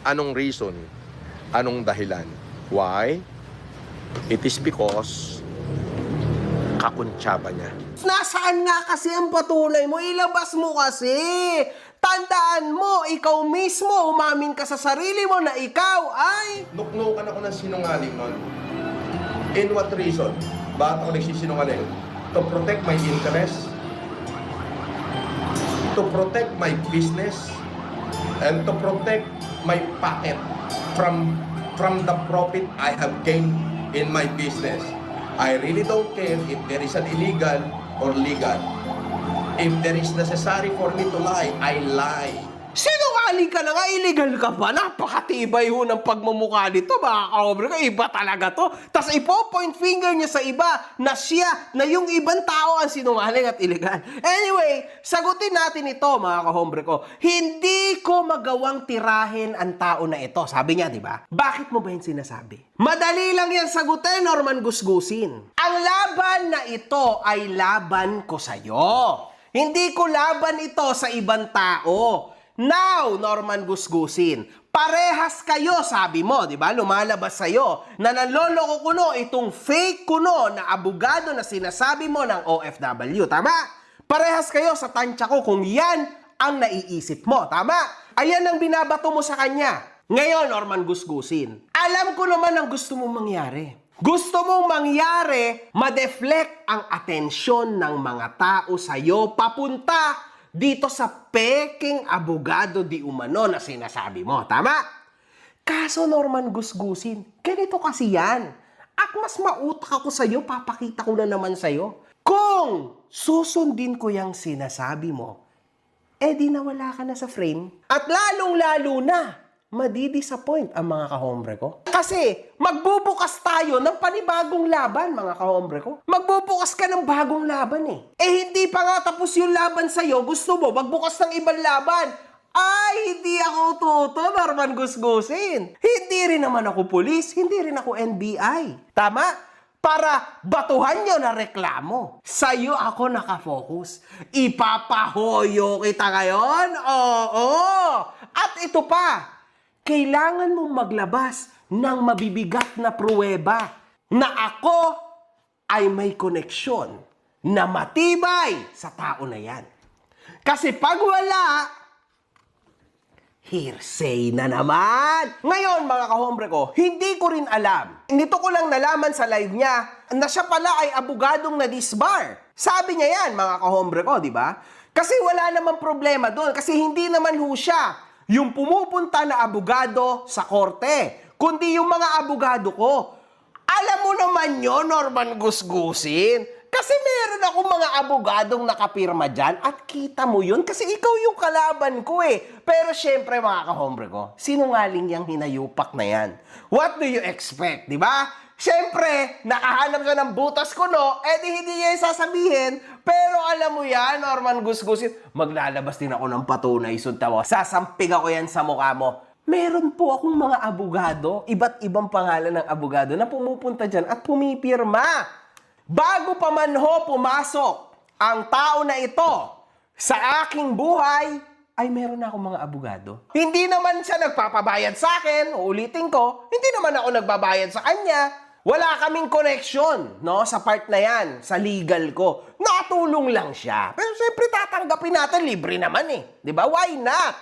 Anong reason? Anong dahilan? Why? It is because kakuntsaba niya. Nasaan nga kasi ang patunay mo? Ilabas mo kasi. Tandaan mo, ikaw mismo, umamin ka sa sarili mo na ikaw ay... Nuknukan ako ng sinungaling nun. In what reason? Bakit ako nagsisinungaling? To protect my interest, to protect my business, and to protect my pocket from the profit I have gained in my business. I really don't care if there is an illegal or legal. If there is necessary for me to lie, I lie. Sinungaling ka na nga, illegal ka pa. Napakatibay ho ng pagmumukha nito, mga ka-hombre ko. Iba talaga to. Tapos ipo-point finger niya sa iba na siya, na yung ibang tao ang sinungaling at illegal. Anyway, sagutin natin ito, mga ka-hombre ko. Hindi ko magawang tirahin ang tao na ito. Sabi niya, di ba? Bakit mo ba yung sinasabi? Madali lang yan sagutin, Norman Gusgusin. Ang laban na ito ay laban ko sa'yo. Hindi ko laban ito sa ibang tao. Now, Norman Gusgusin, parehas kayo, sabi mo, di ba? Lumalabas sa'yo na nanloloko kuno itong fake kuno na abogado na sinasabi mo ng OFW. Tama? Parehas kayo sa tansya ko kung yan ang naiisip mo. Tama? Ayan ang binabato mo sa kanya. Ngayon, Norman Gusgusin, alam ko naman ang gusto mong mangyari. Gusto mong mangyari, ma-deflect ang atensyon ng mga tao sa'yo papunta dito sa peking abogado di umano na sinasabi mo. Tama? Kaso Norman Gusgusin, ganito kasi yan. At mas mautak ako sa'yo, papakita ko na naman sa'yo. Kung susundin ko yung sinasabi mo, di nawala ka na sa frame. At lalong-lalo na, madidisappoint ang mga kahombre ko. Kasi magbubukas tayo ng panibagong laban, mga kahombre ko. Magbubukas ka ng bagong laban eh. Hindi pa nga tapos yung laban sa'yo, gusto mo magbukas ng ibang laban. Ay, hindi ako toto, Norman Gusgusin. Hindi rin naman ako pulis, hindi rin ako NBI. Tama? Para batuhan nyo na reklamo. Sa'yo ako nakafocus. Ipapahoyo kita ngayon? Oo. At ito pa, kailangan mong maglabas ng mabibigat na pruweba na ako ay may koneksyon na matibay sa tao na yan. Kasi pag wala, hearsay na naman. Ngayon, mga kahombre ko, hindi ko rin alam. Nito ko lang nalaman sa live niya na siya pala ay abogadong na-disbar. Sabi niya yan, mga kahombre ko, di ba? Kasi wala namang problema doon. Kasi hindi naman ho siya yung pumupunta na abogado sa korte, kundi yung mga abogado ko. Alam mo naman yun, Norman Gusgusin. Kasi meron akong mga abogadong nakapirma dyan at kita mo yun kasi ikaw yung kalaban ko eh. Pero syempre mga kahombre ko, sinungaling yung hinayupak na yan. What do you expect, di ba? Syempre, nakahanap siya ng butas ko, no? Di hindi niya yung sasabihin. Pero alam mo yan, Norman Gusgusin, maglalabas din ako ng patunay, suntawa. Sasampig ako yan sa mukha mo. Meron po akong mga abogado, iba't ibang pangalan ng abogado na pumupunta dyan at pumipirma. Bago pa man ho pumasok ang tao na ito sa aking buhay, ay meron na akong mga abogado. Hindi naman siya nagpapabayad sa akin, uulitin ko, hindi naman ako nagbabayad sa kanya. Wala kaming connection, no, sa part na yan, sa legal ko. Nakatulong lang siya. Pero siyempre tatanggapin natin, libre naman eh. Di ba? Why not?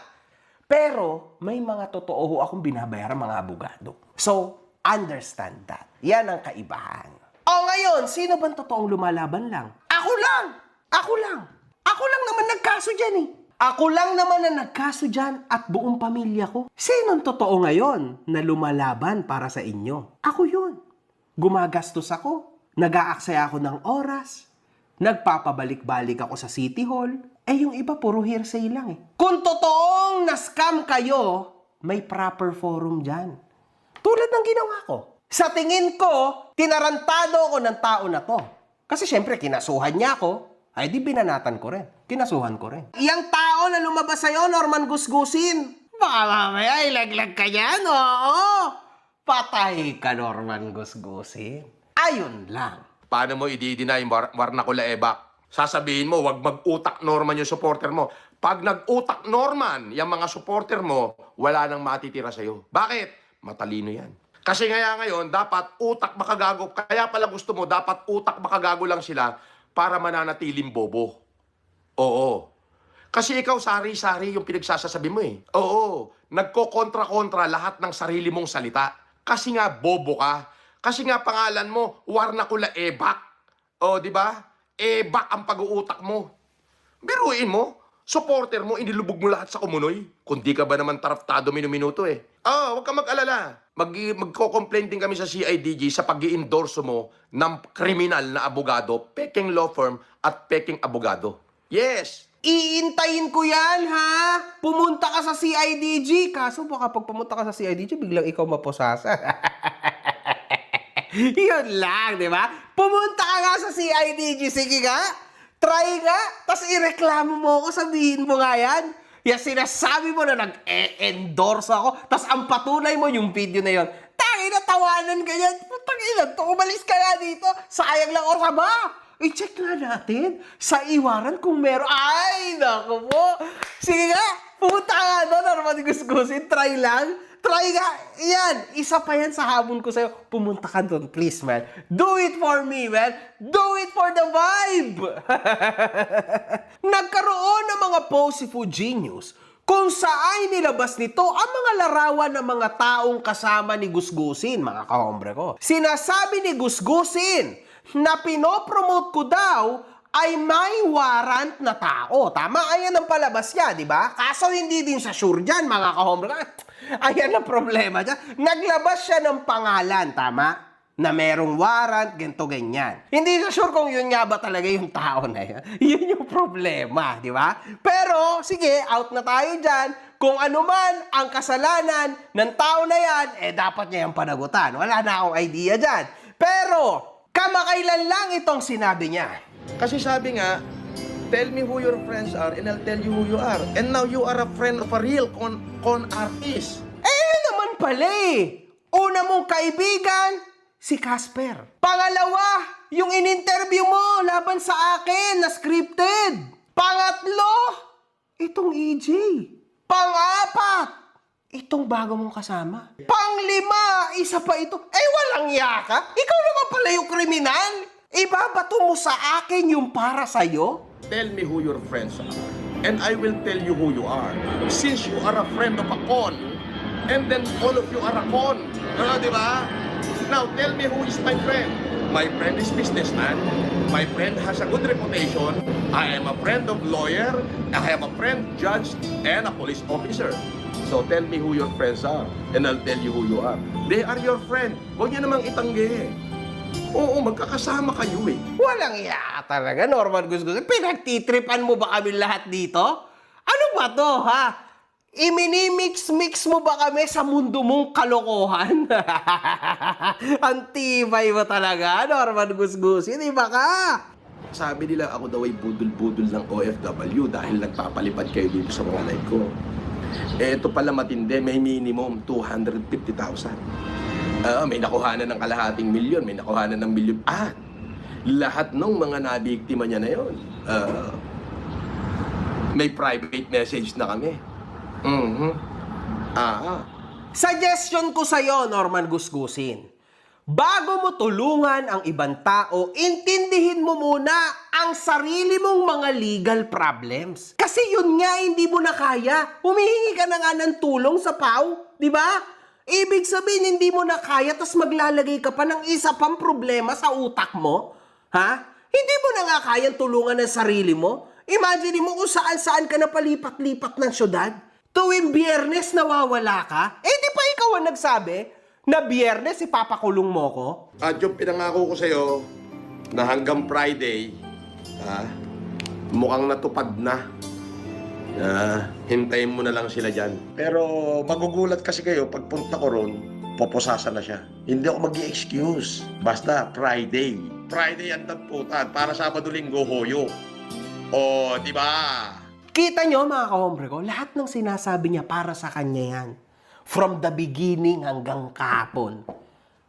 Pero may mga totoo ho akong binabayaran mga abogado. So, understand that. Yan ang kaibahan. O ngayon, sino bang totoong lumalaban lang? Ako lang! Ako lang! Ako lang naman nagkaso dyan eh. Ako lang naman na nagkaso dyan at buong pamilya ko. Sinong totoo ngayon na lumalaban para sa inyo? Ako yun. Gumagastos ako. Nag-aaksaya ako ng oras. Nagpapabalik-balik ako sa City Hall. Eh, yung iba puro hearsay lang eh. Kung totoong na-scam kayo, may proper forum dyan. Tulad ng ginawa ko. Sa tingin ko, tinarantado ako ng tao na to. Kasi syempre, kinasuhan niya ako. Ay, di binanatan ko rin. Kinasuhan ko rin. Iyang tao na lumabas sa'yo, Norman Gusgusin. Baka mamaya ilaglag ka yan, oo. Patay ka, Norman Gusgusin. Ayun lang. Paano mo i-deny Warnakula Ebak? Sasabihin mo, wag mag-utak Norman yung supporter mo. Pag nag-utak Norman, yung mga supporter mo, wala nang matitira sa'yo. Bakit? Matalino yan. Kasi ngayon, dapat utak makagago. Kaya pala gusto mo, dapat utak makagago lang sila para mananatiling bobo. Oo. Kasi ikaw, sari-sari yung pinagsasasabi mo eh. Oo. Nagko-kontra-kontra lahat ng sarili mong salita. Kasi nga, bobo ka. Kasi nga pangalan mo, Warnakula Ebak. O, di ba? Ebak ang pag-uutak mo. Biruin mo, supporter mo, inilubog mo lahat sa kumunoy. Kundi ka ba naman taraftado minuminuto eh. Huwag ka mag-alala. Magko-complain din kami sa CIDG sa pag-i-endorso mo ng kriminal na abogado, peking law firm at peking abogado. Yes! Iintayin ko yan, ha? Pumunta ka sa CIDG. Kaso baka pag pumunta ka sa CIDG, biglang ikaw maposasa. Yun lang, di ba? Pumunta ka nga sa CIDG. Sige nga. Try nga. Tapos ireklamo mo ako. Sabihin mo nga yan. Yan sinasabi mo na nag-endorse ako. Tapos ang patunay mo yung video na yun. Tangina, tawanan ka yan. Tangina, umalis ka nga dito. Sayang lang oras ba? I-check nga natin sa iwaran kung meron. Ay, naku po. Sige nga, pumunta ka nga doon. Norman Gusgusin, try lang. Try nga. Yan, isa pa yan sa habon ko sa'yo. Pumunta ka doon, please, man. Do it for me, man. Do it for the vibe. Nagkaroon ng mga post si Fujinius kung saan nilabas nito ang mga larawan ng mga taong kasama ni Gusgusin, mga kahombre ko. Sinasabi ni Gusgusin na pinopromote ko daw ay may warrant na tao. Tama? Ayan ang palabas niya, di ba? Kaso hindi din siya sure dyan, mga kahombre. Ayan ang problema dyan. Naglabas siya ng pangalan, tama? Na merong warrant, ganito, ganyan. Hindi siya sure kung yun nga ba talaga yung tao na yun. Yun yung problema, di ba? Pero, sige, out na tayo dyan. Kung ano man ang kasalanan ng tao na yan, dapat niya yung panagutan. Wala na akong idea dyan. Pero, kamakailan lang itong sinabi niya. Kasi sabi nga, tell me who your friends are and I'll tell you who you are. And now you are a friend of a real con artist. Yun naman pala eh. Una mong kaibigan, si Casper. Pangalawa, yung in-interview mo laban sa akin na scripted. Pangatlo, itong EJ. Pang-apat, itong bago mong kasama. Pang-lima, isa pa ito. Walang yaka. Ikaw naman pala yung kriminal. Ibabato mo sa akin yung para sa'yo? Tell me who your friends are and I will tell you who you are. Since you are a friend of a con, and then all of you are a con. Di ba? Now, tell me who is my friend. My friend is businessman. My friend has a good reputation. I am a friend of lawyer. I have a friend judge and a police officer. So tell me who your friends are and I'll tell you who you are. They are your friend. Huwag niya namang itanggi. Oo, magkakasama kayo eh. Walang iya talaga, Norman Gusgusin. Pinagtitripan mo ba kami lahat dito? Ano ba to, ha? Iminimix-mix mo ba kami sa mundo mong kalokohan? Ang tibay mo talaga, Norman Gusgusin. Iba ka. Sabi nila ako daw ay budol-budol ng OFW dahil nagpapalipad kayo dito sa mga live ko. Ito pala matindi, may minimum 250,000. May nakuhanan ng kalahating milyon, may nakuhanan ng milyon. Lahat ng mga nabiktima niya na yun, may private message na kami. Suggestion ko sa'yo, Norman Gusgusin. Bago mo tulungan ang ibang tao, intindihin mo muna ang sarili mong mga legal problems. Kasi yun nga, hindi mo na kaya. Humihingi ka na nga ng tulong sa PAW, di ba? Ibig sabihin, hindi mo na kaya, tas maglalagay ka pa ng isa pang problema sa utak mo? Ha? Hindi mo na nga kayang tulungan ng sarili mo? Imagine mo kung saan-saan ka na palipat-lipat ng syudad. Tuwing Biyernes nawawala ka? Di pa ikaw ang nagsabi na Biyernes ipapakulong mo ko? At yung pinangako ko sa'yo na hanggang Friday, Mukhang natupad na. Hintayin mo na lang sila dyan. Pero magugulat kasi kayo, pagpunta ko ron, poposasa na siya. Hindi ako mag-i-excuse. Basta Friday. Friday ang tagputad. Para Sabado-Linggo, hoyo. O, di ba? Kita nyo mga kahombre ko, lahat ng sinasabi niya para sa kanya yan. From the beginning hanggang kahapon.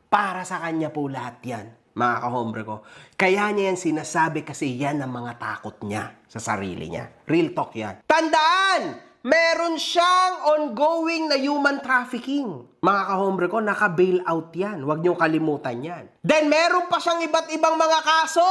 Para sa kanya po lahat yan, mga kahombre ko. Kaya niya yan sinasabi kasi yan ang mga takot niya sa sarili niya. Real talk yan. Tandaan! Meron siyang ongoing na human trafficking. Mga kahombre ko, naka-bail out yan. Huwag niyong kalimutan yan. Then meron pa siyang iba't ibang mga kaso.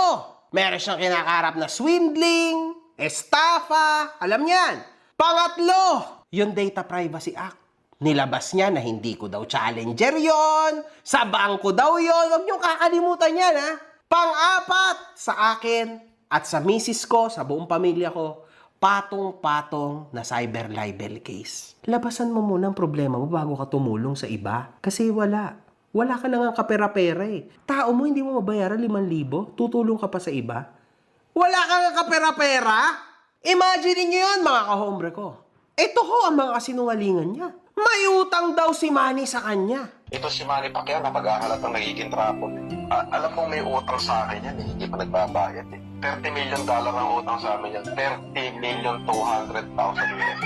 Meron siyang kinakaharap na swindling, estafa, alam niyan. Pangatlo, yung Data Privacy Act. Nilabas niya na hindi ko daw challenger yon, sa bangko daw yon. Huwag niyong kakalimutan yan, ha? Pang-apat, sa akin at sa misis ko, sa buong pamilya ko, patong-patong na cyber libel case. Labasan mo muna ang problema mo bago ka tumulong sa iba. Kasi wala. Wala ka na nga kapera-pera eh. Tao mo hindi mo mabayaran 5,000, tutulong ka pa sa iba. Wala ka nga kapera-pera? Imagine niyo yun, mga kahombre ko. Ito ho ang mga kasinungalingan niya. May utang daw si Manny sa kanya. Ito si Manny Pacquiao na mag-ahalat ng nagiging trapo. Alam mong may utang sa akin yan, hindi pa nagbabayad eh. $30 million ang utang sa amin yan. 30,200,000 US.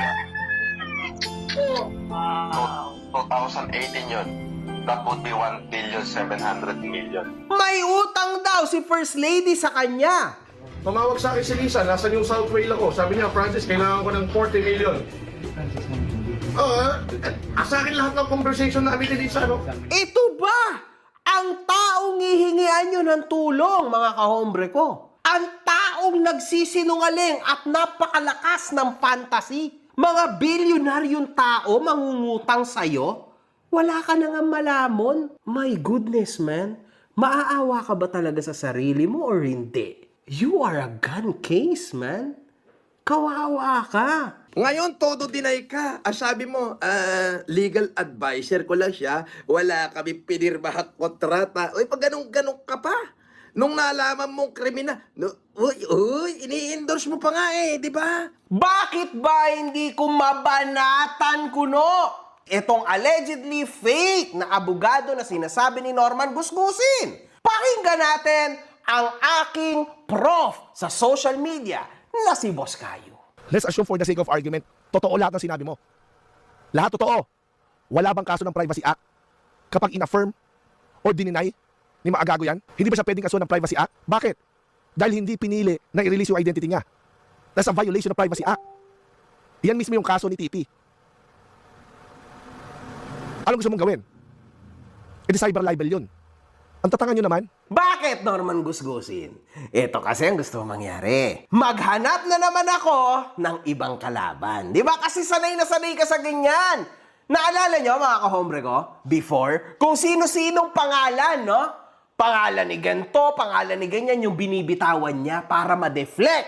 2018 yun. That would be 1,700,000,000. May utang daw si First Lady sa kanya. Tumawag sa akin si Lisa, nasa New South Wales ako. Sabi niya, Francis, kailangan ko ng 40 million. Sa akin lahat ng conversation namin ni Lisa, no? Ito ba ang taong hihingian nyo ng tulong, mga kahombre ko? Ang taong nagsisinungaling at napakalakas ng fantasy? Mga bilyonaryong tao mangungutang sa'yo? Wala ka na nga malamon. My goodness, man. Maaawa ka ba talaga sa sarili mo or hindi? You are a gun case, man. Kawawa ka. Ngayon, todo deny ka. Sabi mo, legal advisor ko lang siya. Wala kami pinirmahang kontrata. Uy, pag ganun-ganun ka pa. Nung nalaman mong kriminal, ini-endorse mo pa nga eh, di ba? Bakit ba hindi ko mabanatan kuno itong allegedly fake na abogado na sinasabi ni Norman Gusgusin? Pakinggan natin ang aking prof sa social media na si Boss Caio. Let's assume for the sake of argument, totoo lahat ng sinabi mo. Lahat totoo. Wala bang kaso ng Privacy Act kapag in-affirm or dininay ni Maagago yan? Hindi ba siya pwedeng kaso ng Privacy Act? Bakit? Dahil hindi pinili na i-release yung identity niya. That's a violation of Privacy Act. Yan mismo yung kaso ni TP. Anong gusto mong gawin? E di cyber libel yun. Ang tatangan nyo naman. Bakit, Norman Gusgusin? Ito kasi ang gusto mangyari. Maghanap na naman ako ng ibang kalaban. Di ba? Kasi sanay na sanay ka sa ganyan. Naalala nyo, mga kahombre ko, before, kung sino-sinong pangalan, no? Pangalan ni ganito, pangalan ni ganyan, yung binibitawan niya para ma-deflect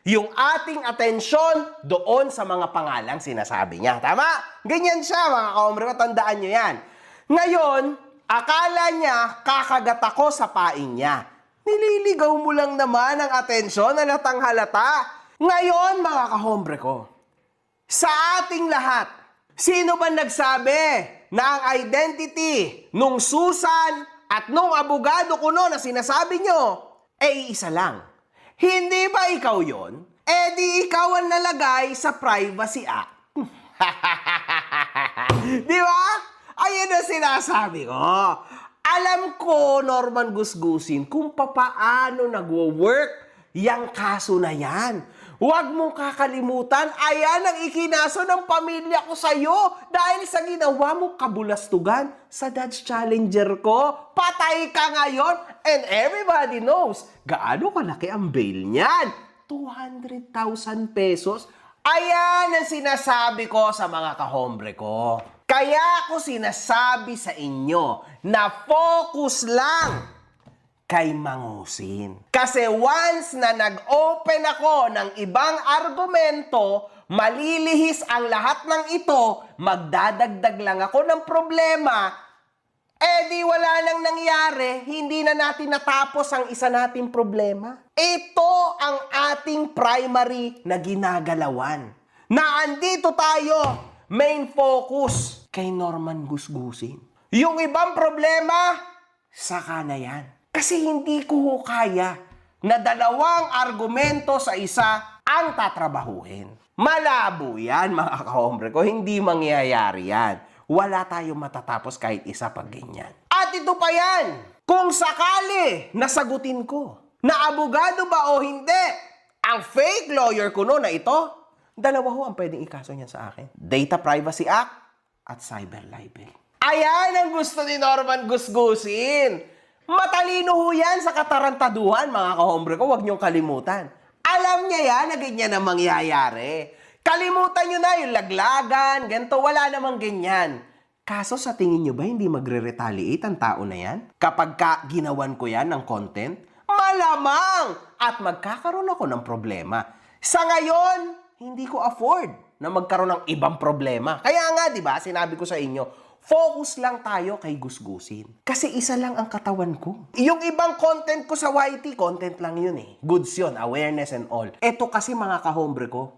yung ating atensyon doon sa mga pangalang sinasabi niya. Tama? Ganyan siya, mga kahombre ko. Tandaan nyo yan. Ngayon, akala niya kakagat ako sa paing niya. Nililigaw mo lang naman ang atensyon na halata. Ngayon, mga kahombre ko, sa ating lahat, sino ba nagsabi na ang identity nung Susan at nung abogado ko no na sinasabi nyo, isa lang? Hindi ba ikaw yon? Di ikaw ang nalagay sa Privacy Act. Di ba? Ayun ang sinasabi ko. Alam ko, Norman Gusgusin, kung papaano nagwo-work yung kaso na yan. Huwag mong kakalimutan, ayan ang ikinaso ng pamilya ko sa'yo dahil sa ginawa mo kabulastugan sa Dodge Challenger ko. Patay ka ngayon and everybody knows gaano kalaki ang bail niyan. 200,000 pesos. Ayan ang sinasabi ko sa mga kahombre ko. Kaya ako sinasabi sa inyo na focus lang kay Mangusin. Kasi once na nag-open ako ng ibang argumento, malilihis ang lahat ng ito, magdadagdag lang ako ng problema, di wala nang nangyari, hindi na natin natapos ang isa nating problema. Ito ang ating primary na ginagalawan. Na andito tayo, main focus, kay Norman Gusgusin. Yung ibang problema, saka na yan. Kasi hindi ko kaya na dalawang argumento sa isa ang tatrabahuhin. Malabo yan, mga kahombre ko. Hindi mangyayari yan. Wala tayong matatapos kahit isa pag ganyan. At ito pa yan, kung sakali nasagutin ko na abogado ba o hindi, ang fake lawyer ko no na ito, dalawa ho ang pwedeng ikaso niyan sa akin. Data Privacy Act at cyber libel. Ayan ang gusto ni Norman Gusgusin. Matalino ho yan sa katarantaduhan, mga kahombre ko. Huwag niyong kalimutan. Alam niya yan na ganyan ang mangyayari. Kalimutan niyo na yung laglagan, ganito, wala namang ganyan. Kaso sa tingin niyo ba hindi magre-retaliate ang tao na yan? Kapag ginawan ko yan ng content, malamang at magkakaroon ako ng problema. Sa ngayon, hindi ko afford na magkaroon ng ibang problema. Kaya nga, di ba, sinabi ko sa inyo, focus lang tayo kay Gusgusin. Kasi isa lang ang katawan ko. Yung ibang content ko sa YT, content lang yun eh. Goods yun, awareness and all. Ito kasi mga kahombre ko,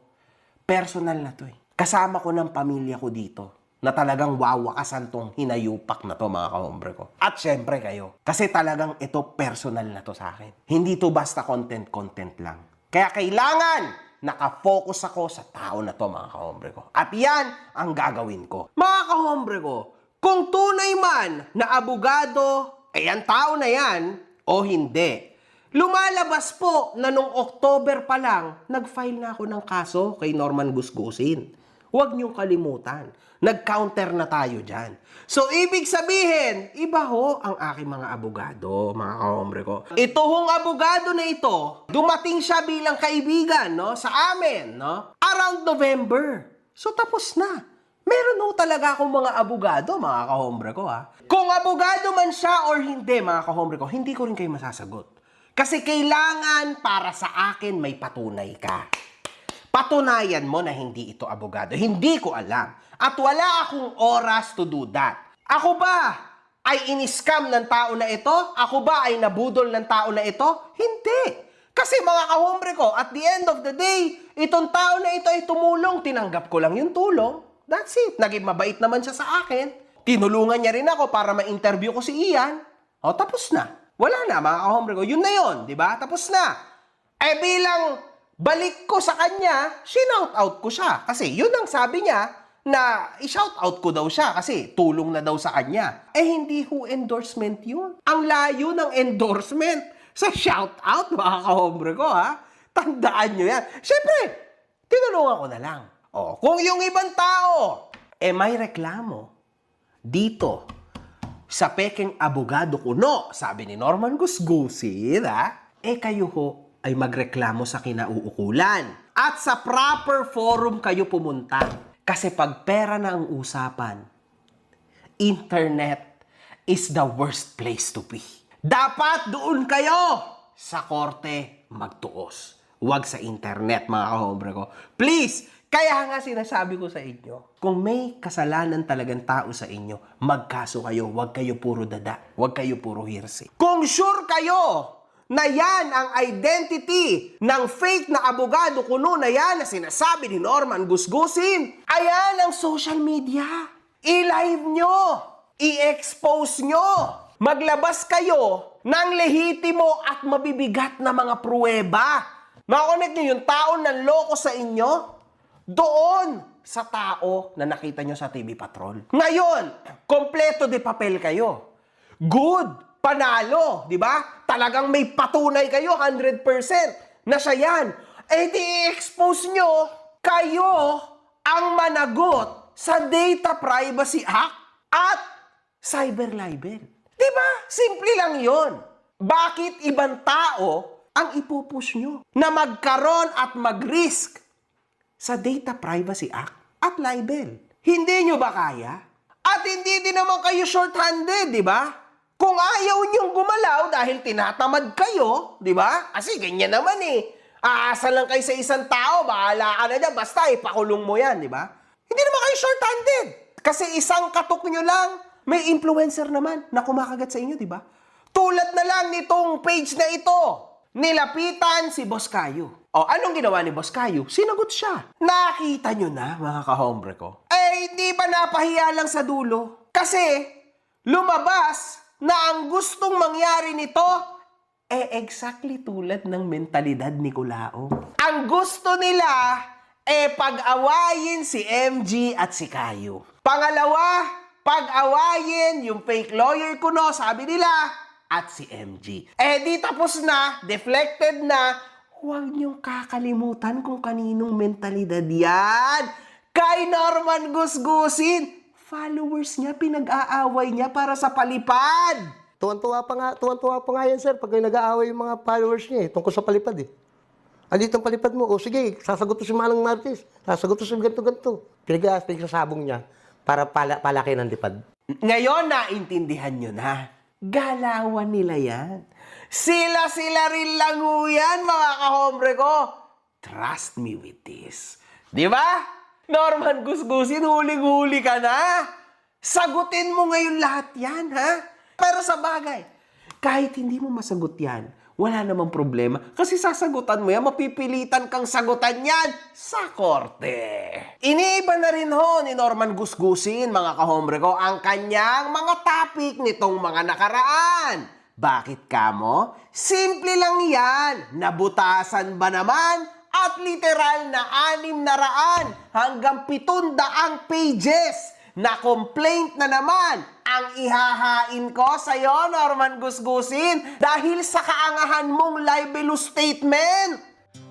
personal na to eh. Kasama ko ng pamilya ko dito na talagang wawakasan tong hinayupak na to, mga kahombre ko. At syempre kayo. Kasi talagang ito personal na to sa akin. Hindi to basta content lang. Kaya kailangan nakafocus ako sa tao na to, mga kahombre ko. At yan ang gagawin ko. Mga kahombre ko, kung tunay man na abogado, ang tao na yan, o hindi, lumalabas po na nung October pa lang, nag-file na ako ng kaso kay Norman Gusgusin. Huwag niyong kalimutan. Nag-counter na tayo dyan. So, ibig sabihin, iba ho ang aking mga abogado, mga kahombre ko. Ito hong abogado na ito, dumating siya bilang kaibigan, no, sa amin, no, around November. So, tapos na. Meron ho talaga akong mga abogado, mga kahombre ko, ha. Kung abogado man siya or hindi, mga kahombre ko, hindi ko rin kayo masasagot. Kasi kailangan para sa akin may patunay ka. Patunayan mo na hindi ito abogado. Hindi ko alam. At wala akong oras to do that. Ako ba ay in-scam ng tao na ito? Ako ba ay nabudol ng tao na ito? Hindi. Kasi mga kahombre ko, at the end of the day, itong tao na ito ay tumulong. Tinanggap ko lang yung tulong. That's it. Naging mabait naman siya sa akin. Tinulungan niya rin ako para ma-interview ko si Ian. O, tapos na. Wala na, mga kahombre ko. Yun na yun, di ba? Tapos na. Eh, bilang balik ko sa kanya, shinout out ko siya. Kasi yun ang sabi niya, na i-shout out ko daw siya kasi tulong na daw sa kanya. Eh, hindi ho endorsement yun. Ang layo ng endorsement sa shout out, mga kahombre ko, ha? Tandaan nyo yan. Siyempre, tinulungan ko na lang. O, kung yung ibang tao, may reklamo dito sa peking abogado kuno, sabi ni Norman Gusgusin, ha? Kayo ho ay magreklamo sa kinauukulan. At sa proper forum kayo pumunta. Kasi pag pera na ang usapan, internet is the worst place to be. Dapat doon kayo sa korte magtuos. Huwag sa internet, mga kahombre ko. Please, kaya nga sinasabi ko sa inyo, kung may kasalanan talagang tao sa inyo, magkaso kayo, huwag kayo puro dada, huwag kayo puro hearsay. Kung sure kayo na yan ang identity ng fake na abogado kuno na yan na sinasabi ni Norman Gusgusin, ayan ang social media. I-live nyo. I-expose nyo. Maglabas kayo ng lehitimo at mabibigat na mga pruweba. Makonect nyo yung tao na loko sa inyo doon sa tao na nakita nyo sa TV Patrol. Ngayon, kompleto de papel kayo. Good. Panalo, di ba? Talagang may patunay kayo, 100% na siya yan. Di-expose nyo, kayo ang managot sa Data Privacy Act at cyber libel. Di ba? Simple lang yon. Bakit ibang tao ang ipupush nyo na magkaroon at mag-risk sa Data Privacy Act at libel? Hindi nyo ba kaya? At hindi din naman kayo short-handed, di ba? Kung ayaw niyong gumalaw dahil tinatamad kayo, di ba? Kasi ganyan naman eh. Aasa lang kayo sa isang tao, bahala ka na dyan, basta ipakulong mo yan, di ba? Hindi naman kayo short-handed. Kasi isang katok nyo lang, may influencer naman na kumakagat sa inyo, di ba? Tulad na lang nitong page na ito, nilapitan si Boss Caio. O, anong ginawa ni Boss Caio? Sinagot siya. Nakita nyo na, mga kahombre ko? Eh, hindi ba napahiya lang sa dulo? Kasi, lumabas na ang gustong mangyari nito, exactly tulad ng mentalidad ni Kulao. Ang gusto nila, pag-awayin si MG at si Caio. Pangalawa, pag-awayin yung fake lawyer kuno, sabi nila, at si MG. Di tapos na, deflected na, huwag niyong kakalimutan kung kaninong mentalidad yan. Kay Norman Gusgusin, followers niya, pinag-aaway niya para sa palipad. Tuwan-tuwa pa nga yan, sir, pag nag-aaway yung mga followers niya tungkol sa palipad Andito ang palipad mo, sige, sasagot to si Manang Martis, sasagot to si ganito-ganito. Pinagsasabong niya para palaki ng lipad. Ngayon, naintindihan nyo na. Galawan nila yan. Sila rin lang yan, mga kahombre ko. Trust me with this. Di ba? Norman Gusgusin, huling-huli ka na. Sagutin mo ngayon lahat yan, ha? Pero sa bagay, kahit hindi mo masagot yan, wala namang problema. Kasi sasagutan mo yan, mapipilitan kang sagutan yan sa korte. Iniiba na rin ho ni Norman Gusgusin, mga kahombre ko, ang kanyang mga topic nitong mga nakaraan. Bakit kamo? Simple lang yan. Nabutasan ba naman? At literal na 600 hanggang 700 pages na complaint na naman ang ihahain ko sa'yo, Norman Gusgusin, dahil sa kaangahan mong libelous statement.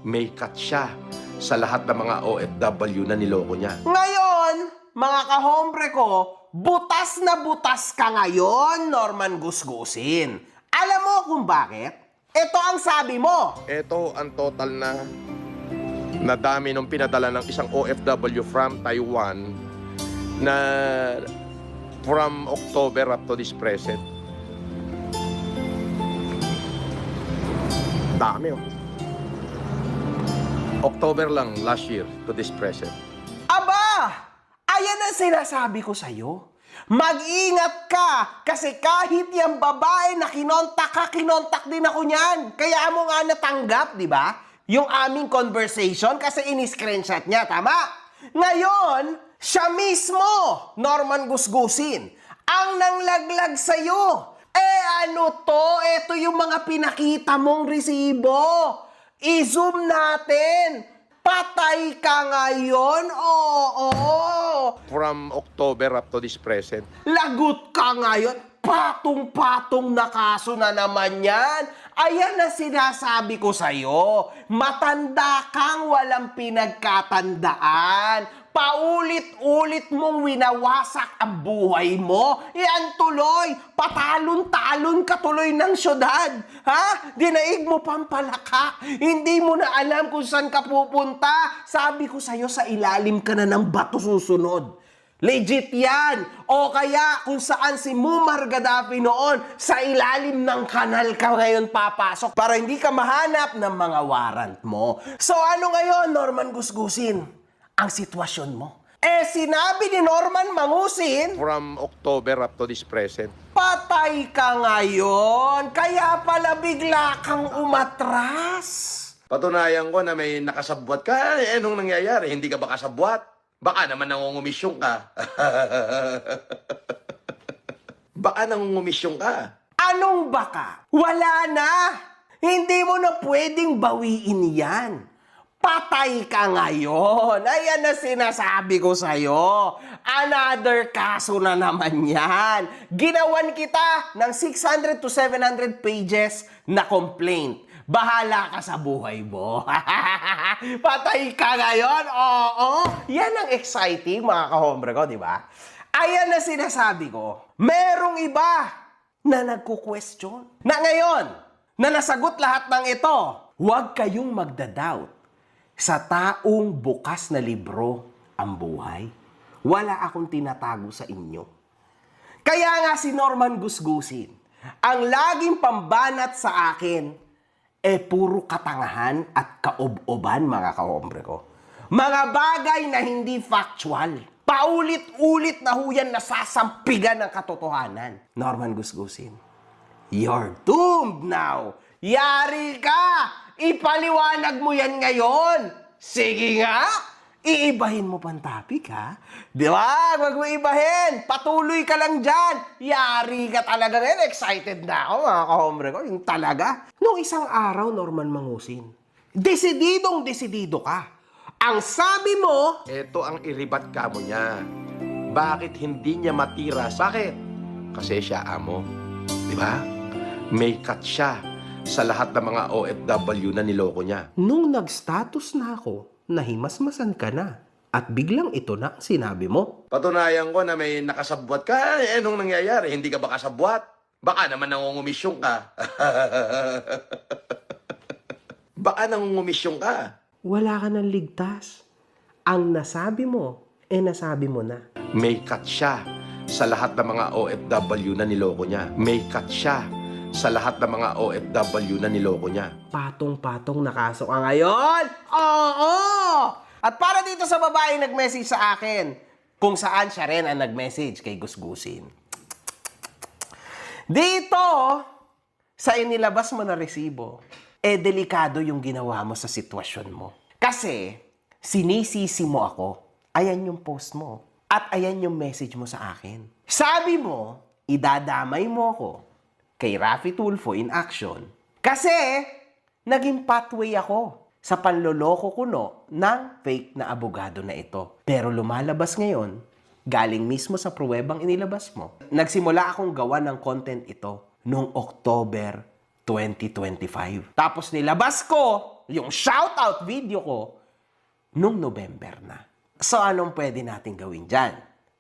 May cut siya sa lahat ng mga OFW na niloko niya. Ngayon, mga kahombre ko, butas na butas ka ngayon, Norman Gusgusin. Alam mo kung bakit? Ito ang sabi mo. Ito ang total na dami nung pinadala ng isang OFW from Taiwan na from October up to this present. Dami October lang last year to this present. Aba! Ayan ang sinasabi ko sa'yo. Mag-ingat ka kasi kahit yung babae na kinontak din ako niyan. Kaya mo nga natanggap, di ba? Yung aming conversation kasi in-screenshot niya, tama? Ngayon, siya mismo, Norman Gusgusin, ang nanglaglag sa'yo. Ano to? Ito yung mga pinakita mong resibo. I-zoom natin. Patay ka ngayon? Oo. From October up to this present. Lagot ka ngayon? Patong-patong na kaso na naman yan. Ayan na sinasabi ko sa'yo. Matanda kang walang pinagkatandaan. Paulit-ulit mong winawasak ang buhay mo. Yan tuloy. Patalon-talon ka tuloy ng syudad. Ha? Dinaig mo pampalaka. Hindi mo na alam kung saan ka pupunta. Sabi ko sa'yo, sa ilalim ka na ng bato susunod. Legit yan. O kaya kung saan si Muammar Gaddafi noon, sa ilalim ng kanal ka ngayon papasok para hindi ka mahanap ng mga warrant mo. So ano ngayon, Norman Gusgusin? Ang sitwasyon mo. Sinabi ni Norman Mangusin, from October up to this present. Patay ka ngayon, kaya pala bigla kang umatras. Patunayan ko na may nakasabwat ka. Anong nangyayari? Hindi ka ba kasabwat? Baka naman nangungumisyon ka. Baka nangungumisyon ka. Anong baka? Wala na. Hindi mo na pwedeng bawiin yan. Patay ka ngayon. Ayan na sinasabi ko sa'yo. Another kaso na naman yan. Ginawan kita ng 600 to 700 pages na complaint. Bahala ka sa buhay mo. Patay ka ngayon? Oo. Yan ang exciting, mga kahombre ko, di ba? Ayan na sinasabi ko. Merong iba na nagku-question. Na ngayon, na nasagot lahat ng ito, huwag kayong magda-doubt. Sa taong bukas na libro ang buhay, wala akong tinatago sa inyo. Kaya nga si Norman Gusgusin, ang laging pambanat sa akin, puro katangahan at kaob-oban, mga kahombre ko. Mga bagay na hindi factual. Paulit-ulit na huyan nasasampigan ng katotohanan. Norman Gusgusin, you're doomed now. Yari ka! Ipaliwanag mo yan ngayon! Sige nga! Iibahin mo pang topic, ha? Di ba? Huwag mo ibahin! Patuloy ka lang dyan! Yari ka talaga ngayon. Excited na ako, mga kahombre ko. Yung talaga. Nung isang araw, Norman Mangusin, desididong-desidido ka. Ang sabi mo, Ito ang iribat ka mo niya. Bakit hindi niya matira? Bakit? Kasi siya amo. Di ba? May cut siya sa lahat ng mga OFW na niloko niya. nung nag-status na ako, nahimasmasan ka na. At biglang ito na ang sinabi mo. Patunayan ko na may nakasabwat ka. Eh, anong nangyayari? Hindi ka ba kasabwat? Baka naman nangungumisyon ka. Baka nangungumisyon ka. Wala ka ng ligtas. Ang nasabi mo, nasabi mo na. May cut siya sa lahat ng mga OFW na niloko niya. May cut siya sa lahat ng mga OFW na niloko niya. Patong-patong na kaso ka ngayon? Oo! At para dito sa babae nag-message sa akin, kung saan siya rin ang nag-message kay Gusgusin. Dito, sa inilabas mo na resibo, delikado yung ginawa mo sa sitwasyon mo. Kasi, sinisisi mo ako. Ayan yung post mo. At ayan yung message mo sa akin. Sabi mo, idadamay mo ako kay Raffy Tulfo in action. Kasi, naging pathway ako sa panloloko kuno ng fake na abogado na ito. Pero lumalabas ngayon, galing mismo sa pruwebang inilabas mo. Nagsimula akong gawa ng content ito noong October 2025. Tapos nilabas ko yung shoutout video ko noong November na. So anong pwede natin gawin dyan?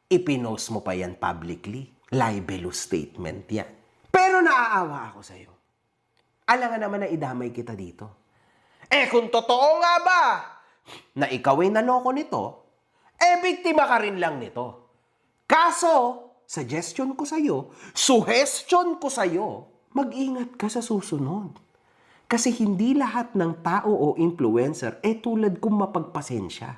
Ipinost mo pa yan publicly. Libelous statement yan. Pero naaawa ako sa'yo. Alangan naman na idamay kita dito. Kung totoo nga ba na ikaw ay naloko nito, biktima ka rin lang nito. Kaso, suggestion ko sa'yo, suggestion ko sa'yo, mag-ingat ka sa susunod. Kasi hindi lahat ng tao o influencer tulad kong mapagpasensya.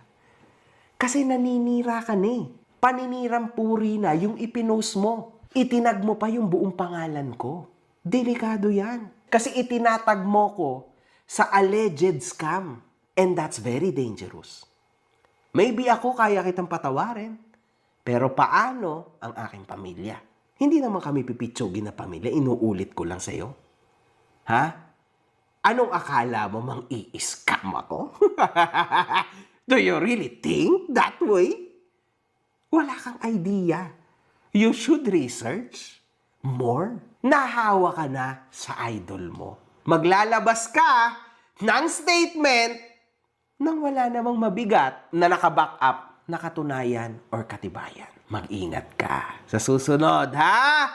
Kasi naninira ka na eh. Paninirang puri na yung ipinost mo. Itinag mo pa yung buong pangalan ko. Delikado yan. Kasi itinatag mo ko sa alleged scam. And that's very dangerous. Maybe ako kaya kitang patawarin. Pero paano ang aking pamilya? Hindi naman kami pipitsugin na pamilya. Inuulit ko lang sa'yo. Ha? Anong akala mo mang i-scam ako? Do you really think that way? Wala kang idea. You should research more. Nahawa ka na sa idol mo. Maglalabas ka ng statement nang wala namang mabigat na nakaback up na katunayan or katibayan. Mag-ingat ka sa susunod, ha?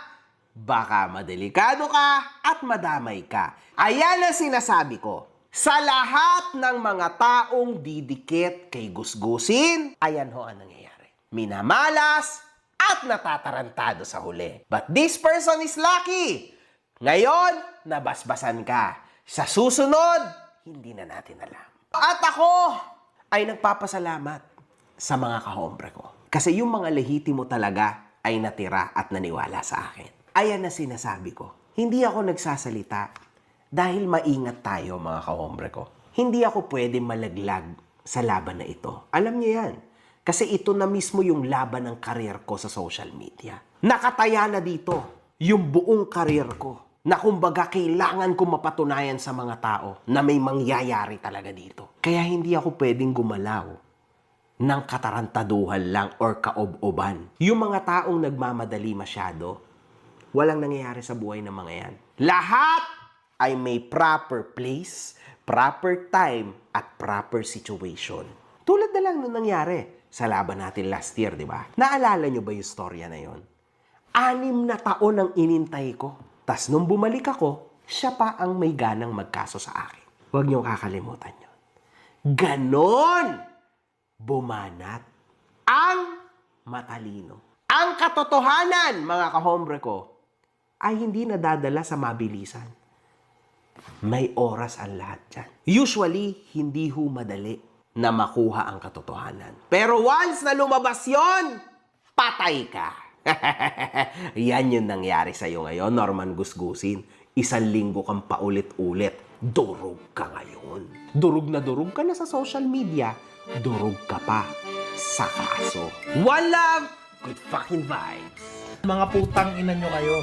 Baka madelikado ka at madamay ka. Ayan ang sinasabi ko. Sa lahat ng mga taong didikit kay Gusgusin, ayan ho ang nangyayari. Minamalas at natatarantado sa huli. But this person is lucky. Ngayon, nabasbasan ka. Sa susunod, hindi na natin alam. At ako ay nagpapasalamat sa mga kahombre ko. Kasi yung mga lehitimo talaga ay natira at naniwala sa akin. Ayan na sinasabi ko. Hindi ako nagsasalita dahil maingat tayo mga kahombre ko. Hindi ako pwede malaglag sa laban na ito. Alam niyo yan. Kasi ito na mismo yung laban ng karir ko sa social media. Nakataya na dito yung buong karir ko. Na kumbaga kailangan ko mapatunayan sa mga tao na may mangyayari talaga dito. Kaya hindi ako pwedeng gumalaw ng katarantaduhan lang or kaob-oban. Yung mga taong nagmamadali masyado, walang nangyayari sa buhay ng mga yan. Lahat ay may proper place, proper time, at proper situation. Tulad na lang nung nangyari sa laban natin last year, di ba? Naalala nyo ba yung storya na yon? 6 na taon ang inintay ko. Tas nung bumalik ako, siya pa ang may ganang magkaso sa akin. Huwag niyong kakalimutan yun. Ganon! Bumanat ang matalino. Ang katotohanan, mga kahombre ko, ay hindi nadadala sa mabilisan. May oras ang lahat dyan. Usually, hindi ho madali na makuha ang katotohanan. Pero once na lumabas yon, patay ka. Yan yung nangyari sa'yo ngayon, Norman Gusgusin. 1 linggo kang paulit-ulit, durog ka ngayon. Durog na durog ka na sa social media, durog ka pa sa kaso. Walang good fucking vibes. Mga putang ina nyo kayo.